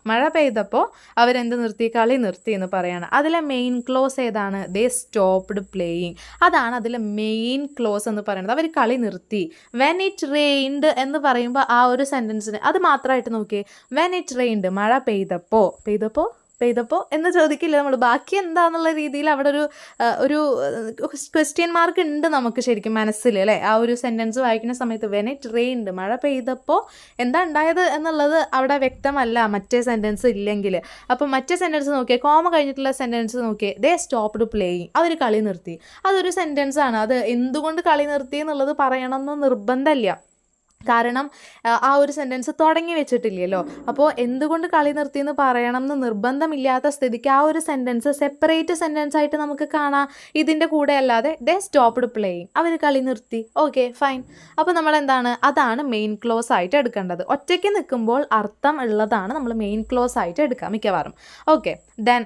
മഴ പെയ്തപ്പോൾ അവരെന്ത് നിർത്തി? കളി നിർത്തി എന്ന് പറയാണ്. അതിലെ മെയിൻ ക്ലോസ് ഏതാണ്? ദേ സ്റ്റോപ്ഡ് പ്ലേയിങ്. അതാണ് അതിലെ മെയിൻ ക്ലോസ് എന്ന് പറയുന്നത്. അവർ കളി നിർത്തി. വെൻ ഇറ്റ് റെയിൻഡ് എന്ന് പറയുമ്പോൾ ആ ഒരു സെൻറ്റൻസിന് അത് മാത്രമായിട്ട് നോക്കിയേ. വെൻ ഇറ്റ് റെയിൻഡ്, മഴ പെയ്തപ്പോൾ എന്ന് ചോദിക്കില്ല നമ്മൾ. ബാക്കി എന്താണെന്നുള്ള രീതിയിൽ അവിടെ ഒരു ക്വസ്റ്റ്യൻ മാർക്ക് ഉണ്ട് നമുക്ക് ശരിക്കും മനസ്സിൽ, അല്ലേ? ആ ഒരു സെൻറ്റൻസ് വായിക്കുന്ന സമയത്ത് വെൻ ഇറ്റ് റെയിൻഡ്, മഴ പെയ്തപ്പോൾ എന്താ ഉണ്ടായത് എന്നുള്ളത് അവിടെ വ്യക്തമല്ല മറ്റേ സെൻറ്റൻസ് ഇല്ലെങ്കിൽ. അപ്പോൾ മറ്റേ സെൻറ്റൻസ് നോക്കിയേ, കോമ കഴിഞ്ഞിട്ടുള്ള സെൻറ്റൻസ് നോക്കിയേ, ദേ സ്റ്റോപ്ഡ് പ്ലേയിങ്, അവർ കളി നിർത്തി. അതൊരു സെൻറ്റൻസ് ആണ്. അത് എന്തുകൊണ്ട് കളി നിർത്തി എന്നുള്ളത് പറയണമെന്ന് നിർബന്ധമില്ല. കാരണം ആ ഒരു സെൻറ്റൻസ് തുടങ്ങി വെച്ചിട്ടില്ലല്ലോ. അപ്പോൾ എന്തുകൊണ്ട് കളി നിർത്തി എന്ന് പറയണം എന്ന് നിർബന്ധമില്ലാത്ത സ്ഥിതിക്ക് ആ ഒരു സെൻറ്റൻസ് സെപ്പറേറ്റ് സെൻറ്റൻസ് ആയിട്ട് നമുക്ക് കാണാം. ഇതിൻ്റെ കൂടെ അല്ലാതെ ദേ സ്റ്റോപ്ഡ് പ്ലേയിങ്, അവർ കളി നിർത്തി. Okay, fine. അപ്പോൾ നമ്മൾ എന്താണ്? അതാണ് മെയിൻ ക്ലോസ് ആയിട്ട് എടുക്കേണ്ടത്. ഒറ്റയ്ക്ക് നിൽക്കുമ്പോൾ അർത്ഥം ഉള്ളതാണ് നമ്മൾ മെയിൻ ക്ലോസ് ആയിട്ട് എടുക്കുക മിക്കവാറും. ഓക്കെ, ദെൻ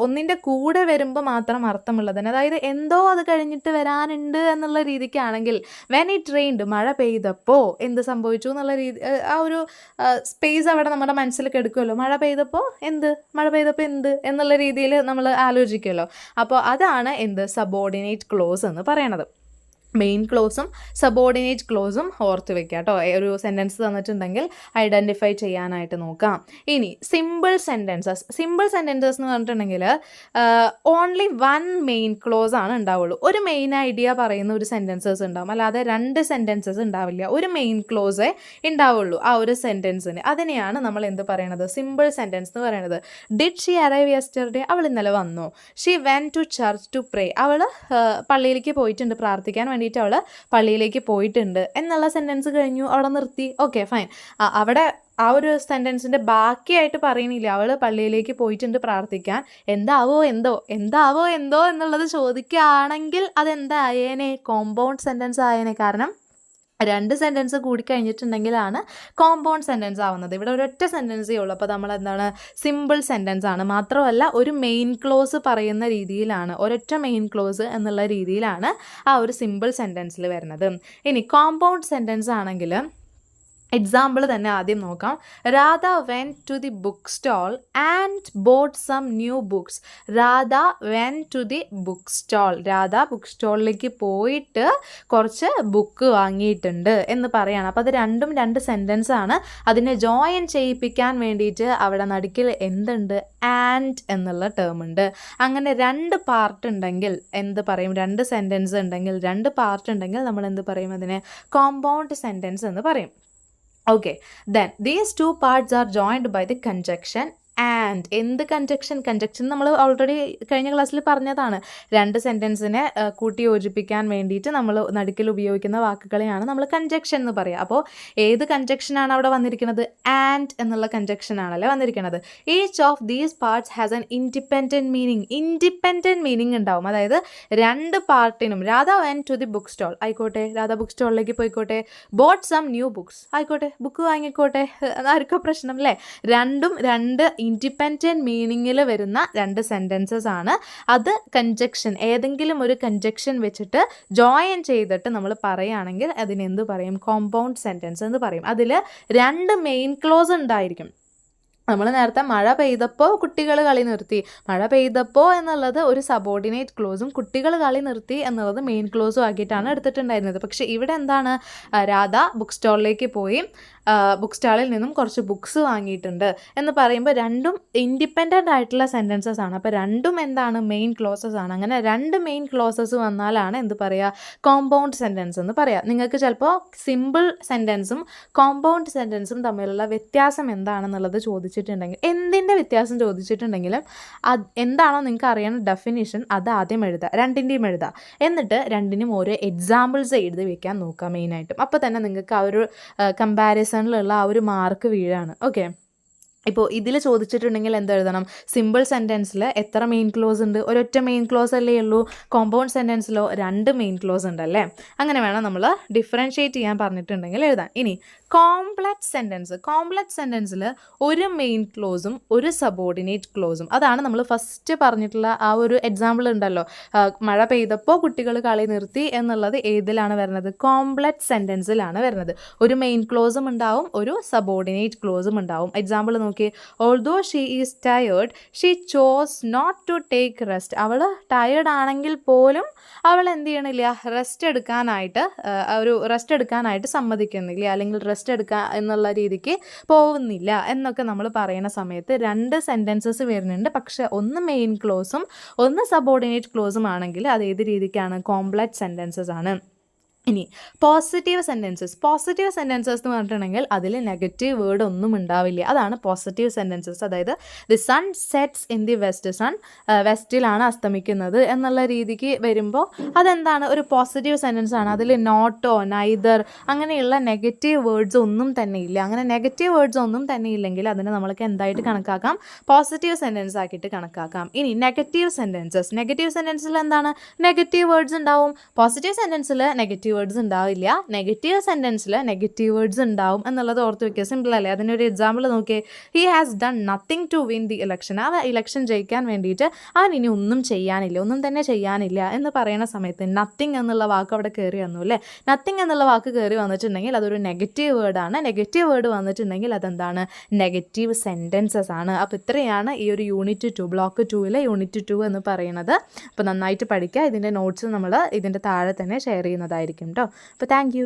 ഒന്നിൻ്റെ കൂടെ വരുമ്പോൾ മാത്രം അർത്ഥമുള്ളതിന്, അതായത് എന്തോ അത് കഴിഞ്ഞിട്ട് വരാനുണ്ട് എന്നുള്ള രീതിക്കാണെങ്കിൽ വെൻ ഇറ്റ് റെയിൻഡ്, മഴ പെയ്തപ്പോൾ എന്ത് സംഭവിച്ചു എന്നുള്ള രീതി, ആ ഒരു സ്പേസ് അവിടെ നമ്മുടെ മനസ്സിലേക്ക് എടുക്കുമല്ലോ. മഴ പെയ്തപ്പോൾ എന്ത് എന്നുള്ള രീതിയിൽ നമ്മൾ ആലോചിക്കുമല്ലോ. അപ്പോൾ അതാണ് എന്ത്? സബോർഡിനേറ്റ് ക്ലോസ് എന്ന് പറയണത്. മെയിൻ ക്ലോസും സബോർഡിനേറ്റ് ക്ലോസും ഓർത്ത് വെക്കുക കേട്ടോ. ഒരു സെൻറ്റൻസ് തന്നിട്ടുണ്ടെങ്കിൽ ഐഡൻറ്റിഫൈ ചെയ്യാനായിട്ട് നോക്കാം. ഇനി സിമ്പിൾ സെൻറ്റൻസസ് എന്ന് പറഞ്ഞിട്ടുണ്ടെങ്കിൽ ഓൺലി വൺ മെയിൻ ക്ലോസ് ആണ് ഉണ്ടാവുള്ളൂ. ഒരു മെയിൻ ഐഡിയ പറയുന്ന ഒരു സെൻറ്റൻസസ് ഉണ്ടാവും, അല്ലാതെ രണ്ട് സെൻറ്റൻസസ് ഉണ്ടാവില്ല. ഒരു മെയിൻ ക്ലോസേ ഉണ്ടാവുള്ളൂ ആ ഒരു സെൻറ്റൻസിന്. അതിനെയാണ് നമ്മൾ എന്ത് പറയണത്? സിമ്പിൾ സെൻറ്റൻസ് എന്ന് പറയുന്നത്. ഡിഡ് ഷീ അറൈവ് യെസ്റ്റർഡേ, അവൾ ഇന്നലെ വന്നു. She went to church to pray, അവൾ പള്ളിയിലേക്ക് പോയിട്ടുണ്ട്, പ്രാർത്ഥിക്കാൻ വേണ്ടിയിട്ട് അവൾ പള്ളിയിലേക്ക് പോയിട്ടുണ്ട് എന്നുള്ള സെൻറ്റൻസ് കഴിഞ്ഞു, അവിടെ നിർത്തി. Okay, fine. അവിടെ ആ ഒരു സെൻറ്റൻസിൻ്റെ ബാക്കിയായിട്ട് പറയുന്നില്ല. അവൾ പള്ളിയിലേക്ക് പോയിട്ടുണ്ട് പ്രാർത്ഥിക്കാൻ, എന്താവോ എന്തോ എന്നുള്ളത് ചോദിക്കുകയാണെങ്കിൽ അതെന്തായേനെ? Compound sentence ആയേനെ. കാരണം രണ്ട് സെൻറ്റൻസ് കൂടി കഴിഞ്ഞിട്ടുണ്ടെങ്കിലാണ് കോമ്പൗണ്ട് സെൻറ്റൻസ് ആവുന്നത്. ഇവിടെ ഒരൊറ്റ സെൻറ്റൻസേ ഉള്ളൂ. അപ്പോൾ നമ്മൾ എന്താണ്? സിമ്പിൾ സെൻറ്റൻസ് ആണ്. മാത്രമല്ല ഒരു മെയിൻ ക്ലോസ് പറയുന്ന രീതിയിലാണ്, ഒരൊറ്റ മെയിൻ ക്ലോസ് എന്നുള്ള രീതിയിലാണ് ആ ഒരു സിമ്പിൾ സെൻറ്റൻസിൽ വരുന്നത്. ഇനി കോമ്പൗണ്ട് സെൻറ്റൻസ് ആണെങ്കിൽ എക്സാമ്പിൾ തന്നെ ആദ്യം നോക്കാം. Radha went to the book stall and bought some new books. Radha went to the book stall, Radha book സ്റ്റോളിലേക്ക് പോയിട്ട് കുറച്ച് ബുക്ക് വാങ്ങിയിട്ടുണ്ട് എന്ന് പറയാണ്. അപ്പോൾ അത് രണ്ടും രണ്ട് സെൻറ്റൻസ് ആണ്. അതിനെ ജോയിൻ ചെയ്യിപ്പിക്കാൻ വേണ്ടിയിട്ട് അവിടെ നടുക്കിൽ എന്തുണ്ട്? ആൻഡ് എന്നുള്ള ടേം ഉണ്ട്. അങ്ങനെ രണ്ട് പാർട്ട് ഉണ്ടെങ്കിൽ എന്ത് പറയും? രണ്ട് സെൻറ്റൻസ് ഉണ്ടെങ്കിൽ, രണ്ട് പാർട്ട് ഉണ്ടെങ്കിൽ നമ്മൾ എന്ത് പറയും? അതിനെ കോമ്പൗണ്ട് സെൻറ്റൻസ് എന്ന് പറയും. Okay, then these two parts are joined by the conjunction and. എന്ത് കൺജക്ഷൻ നമ്മൾ ഓൾറെഡി കഴിഞ്ഞ ക്ലാസ്സിൽ പറഞ്ഞതാണ്. രണ്ട് സെൻറ്റൻസിനെ കൂട്ടി യോജിപ്പിക്കാൻ വേണ്ടിയിട്ട് നമ്മൾ നടുക്കിൽ ഉപയോഗിക്കുന്ന വാക്കുകളെയാണ് നമ്മൾ കൺജക്ഷൻ എന്ന് പറയുക. അപ്പോൾ ഏത് കൺജക്ഷനാണ് അവിടെ വന്നിരിക്കുന്നത്? ആൻഡ് എന്നുള്ള കൺജക്ഷൻ ആണല്ലേ വന്നിരിക്കുന്നത്. Each of these parts has an independent meaning ഉണ്ടാവും. അതായത് രണ്ട് പാർട്ടിനും, Radha went to the book stall ആയിക്കോട്ടെ, രാധ ബുക്ക് സ്റ്റോളിലേക്ക് പോയിക്കോട്ടെ, ബോട്ട് സം ന്യൂ ബുക്സ് ആയിക്കോട്ടെ, ബുക്ക് വാങ്ങിക്കോട്ടെ, ആർക്കോ പ്രശ്നം അല്ലേ? രണ്ടും രണ്ട് ഇൻഡിപെൻഡൻറ്റ് മീനിങ്ങിൽ വരുന്ന രണ്ട് സെൻറ്റൻസസ് ആണ്. അത് കൺജക്ഷൻ, ഏതെങ്കിലും ഒരു കൺജക്ഷൻ വെച്ചിട്ട് ജോയിൻ ചെയ്തിട്ട് നമ്മൾ പറയുകയാണെങ്കിൽ അതിനെന്ത് പറയും? കോമ്പൗണ്ട് സെൻറ്റൻസ് എന്ന് പറയും. അതിൽ രണ്ട് മെയിൻ ക്ലോസ് ഉണ്ടായിരിക്കും. നമ്മൾ നേരത്തെ മഴ പെയ്തപ്പോൾ കുട്ടികൾ കളി നിർത്തി, മഴ പെയ്തപ്പോൾ എന്നുള്ളത് ഒരു സബോർഡിനേറ്റ് ക്ലോസും കുട്ടികൾ കളി നിർത്തി എന്നുള്ളത് മെയിൻ ക്ലോസും ആക്കിയിട്ടാണ് എടുത്തിട്ടുണ്ടായിരുന്നത്. പക്ഷേ ഇവിടെ എന്താണ്? രാധ ബുക്ക് സ്റ്റോളിലേക്ക് പോയി ബുക്ക് സ്റ്റാളിൽ നിന്നും കുറച്ച് ബുക്സ് വാങ്ങിയിട്ടുണ്ട് എന്ന് പറയുമ്പോൾ രണ്ടും ഇൻഡിപെൻഡൻ്റ് ആയിട്ടുള്ള സെൻറ്റൻസസ് ആണ്. അപ്പോൾ രണ്ടും എന്താണ്? മെയിൻ ക്ലോസസ് ആണ്. അങ്ങനെ രണ്ട് മെയിൻ ക്ലോസസ് വന്നാലാണ് എന്ത് പറയുക? കോമ്പൗണ്ട് സെൻറ്റൻസ് എന്ന് പറയാം. നിങ്ങൾക്ക് ചിലപ്പോൾ സിമ്പിൾ സെൻറ്റൻസും കോമ്പൗണ്ട് സെൻറ്റൻസും തമ്മിലുള്ള വ്യത്യാസം എന്താണെന്നുള്ളത് ചോദിച്ചിട്ടുണ്ടെങ്കിൽ, എന്തിൻ്റെ വ്യത്യാസം ചോദിച്ചിട്ടുണ്ടെങ്കിലും അത് എന്താണോ നിങ്ങൾക്ക് അറിയുന്ന ഡെഫിനിഷൻ അത് ആദ്യം എഴുതുക, രണ്ടിൻ്റെയും എഴുതുക. എന്നിട്ട് രണ്ടിനും ഓരോ എക്സാമ്പിൾസ് എഴുതി വെക്കാൻ നോക്കുക മെയിനായിട്ടും. അപ്പോൾ തന്നെ നിങ്ങൾക്ക് ആ ഒരു കമ്പാരിസണിലുള്ള ആ ഒരു മാർക്ക് വീഴാണ്. ഓക്കെ, ഇപ്പോൾ ഇതിൽ ചോദിച്ചിട്ടുണ്ടെങ്കിൽ എന്തെഴുതണം? സിമ്പിൾ സെൻറ്റൻസിൽ എത്ര മെയിൻ ക്ലോസ് ഉണ്ട്? ഒരൊറ്റ മെയിൻ ക്ലോസ് അല്ലേ ഉള്ളൂ. കോമ്പൗണ്ട് സെൻറ്റൻസിലോ 2 മെയിൻ ക്ലോസ് ഉണ്ടല്ലേ. അങ്ങനെ വേണം നമ്മൾ ഡിഫറൻഷ്യേറ്റ് ചെയ്യാൻ പറഞ്ഞിട്ടുണ്ടെങ്കിൽ എഴുതാൻ. ഇനി കോംപ്ലക്സ് സെൻറ്റൻസിൽ ഒരു മെയിൻ ക്ലോസും ഒരു സബോർഡിനേറ്റ് ക്ലോസും. അതാണ് നമ്മൾ ഫസ്റ്റ് പറഞ്ഞിട്ടുള്ള ആ ഒരു എക്സാമ്പിൾ ഉണ്ടല്ലോ, മഴ പെയ്തപ്പോൾ കുട്ടികൾ കളി നിർത്തി എന്നുള്ളത് ഏതിലാണ് വരുന്നത്? കോംപ്ലക്സ് സെൻറ്റൻസിലാണ് വരുന്നത്. ഒരു മെയിൻ ക്ലോസും ഉണ്ടാവും, ഒരു സബോർഡിനേറ്റ് ക്ലോസും ഉണ്ടാവും. എക്സാമ്പിൾ നോക്കി, although she is tired she chose not to take rest. അവൾ ടയേർഡ് ആണെങ്കിൽ പോലും അവൾ എന്ത് ചെയ്യണില്ല? റെസ്റ്റ് എടുക്കാനായിട്ട് സമ്മതിക്കുന്നില്ല, അല്ലെങ്കിൽ റെസ്റ്റ് എടുക്കുക എന്നുള്ള രീതിക്ക് പോകുന്നില്ല എന്നൊക്കെ നമ്മൾ പറയുന്ന സമയത്ത് 2 സെൻറ്റൻസസ് വരുന്നുണ്ട്. പക്ഷെ ഒന്ന് മെയിൻ ക്ലോസും ഒന്ന് സബോർഡിനേറ്റ് ക്ലോസും ആണെങ്കിൽ അത് ഏത് രീതിക്കാണ്? കോംപ്ലക്സ് സെൻറ്റൻസസ് ആണ്. ഇനി പോസിറ്റീവ് സെൻറ്റൻസസ് എന്ന് പറഞ്ഞിട്ടുണ്ടെങ്കിൽ അതിൽ നെഗറ്റീവ് വേർഡ് ഒന്നും ഉണ്ടാവില്ല. അതാണ് പോസിറ്റീവ് സെൻറ്റൻസസ്. അതായത് the sun sets in the west, sun വെസ്റ്റിലാണ് അസ്തമിക്കുന്നത് എന്നുള്ള രീതിക്ക് വരുമ്പോൾ അതെന്താണ്? ഒരു പോസിറ്റീവ് സെൻറ്റൻസ് ആണ്. അതിൽ നോട്ടോ നൈദർ അങ്ങനെയുള്ള നെഗറ്റീവ് വേർഡ്സ് ഒന്നും തന്നെ ഇല്ല. അങ്ങനെ നെഗറ്റീവ് വേർഡ്സ് ഒന്നും തന്നെ ഇല്ലെങ്കിൽ അതിനെ നമ്മൾക്ക് എന്തായിട്ട് കണക്കാക്കാം? പോസിറ്റീവ് സെൻറ്റൻസ് ആക്കിയിട്ട് കണക്കാക്കാം. ഇനി നെഗറ്റീവ് സെൻറ്റൻസിൽ എന്താണ്? നെഗറ്റീവ് വേർഡ്സ് ഉണ്ടാവും. പോസിറ്റീവ് സെൻറ്റൻസിൽ നെഗറ്റീവ് വേർഡ്സ് ഉണ്ടാവില്ല, നെഗറ്റീവ് സെൻറ്റൻസിൽ നെഗറ്റീവ് വേർഡ്സ് ഉണ്ടാവും എന്നുള്ളത് ഓർത്ത് വയ്ക്കുക. സിമ്പിൾ അല്ലേ? അതിനൊരു എക്സാമ്പിൾ നോക്കിയേ. He has done nothing to win the election. ആ ഇലക്ഷൻ ജയിക്കാൻ വേണ്ടിയിട്ട് അവൻ ഇനി ഒന്നും തന്നെ ചെയ്യാനില്ല എന്ന് പറയുന്ന സമയത്ത് നത്തിങ് എന്നുള്ള വാക്ക് അവിടെ കയറി വന്നു അല്ലേ. നത്തിങ് എന്നുള്ള വാക്ക് കയറി വന്നിട്ടുണ്ടെങ്കിൽ അതൊരു നെഗറ്റീവ് വേർഡാണ്. നെഗറ്റീവ് വേർഡ് വന്നിട്ടുണ്ടെങ്കിൽ അതെന്താണ്? നെഗറ്റീവ് സെൻറ്റൻസസ് ആണ്. അപ്പോൾ ഇത്രയാണ് ഈ ഒരു യൂണിറ്റ് 2 ബ്ലോക്ക് 2 യൂണിറ്റ് 2 എന്ന് പറയുന്നത്. അപ്പോൾ നന്നായിട്ട് പഠിക്കുക. ഇതിൻ്റെ നോട്ട്സ് നമ്മൾ ഇതിൻ്റെ താഴെ തന്നെ ഷെയർ ചെയ്യുന്നതായിരിക്കും കേട്ടോ. അപ്പോൾ താങ്ക് യു.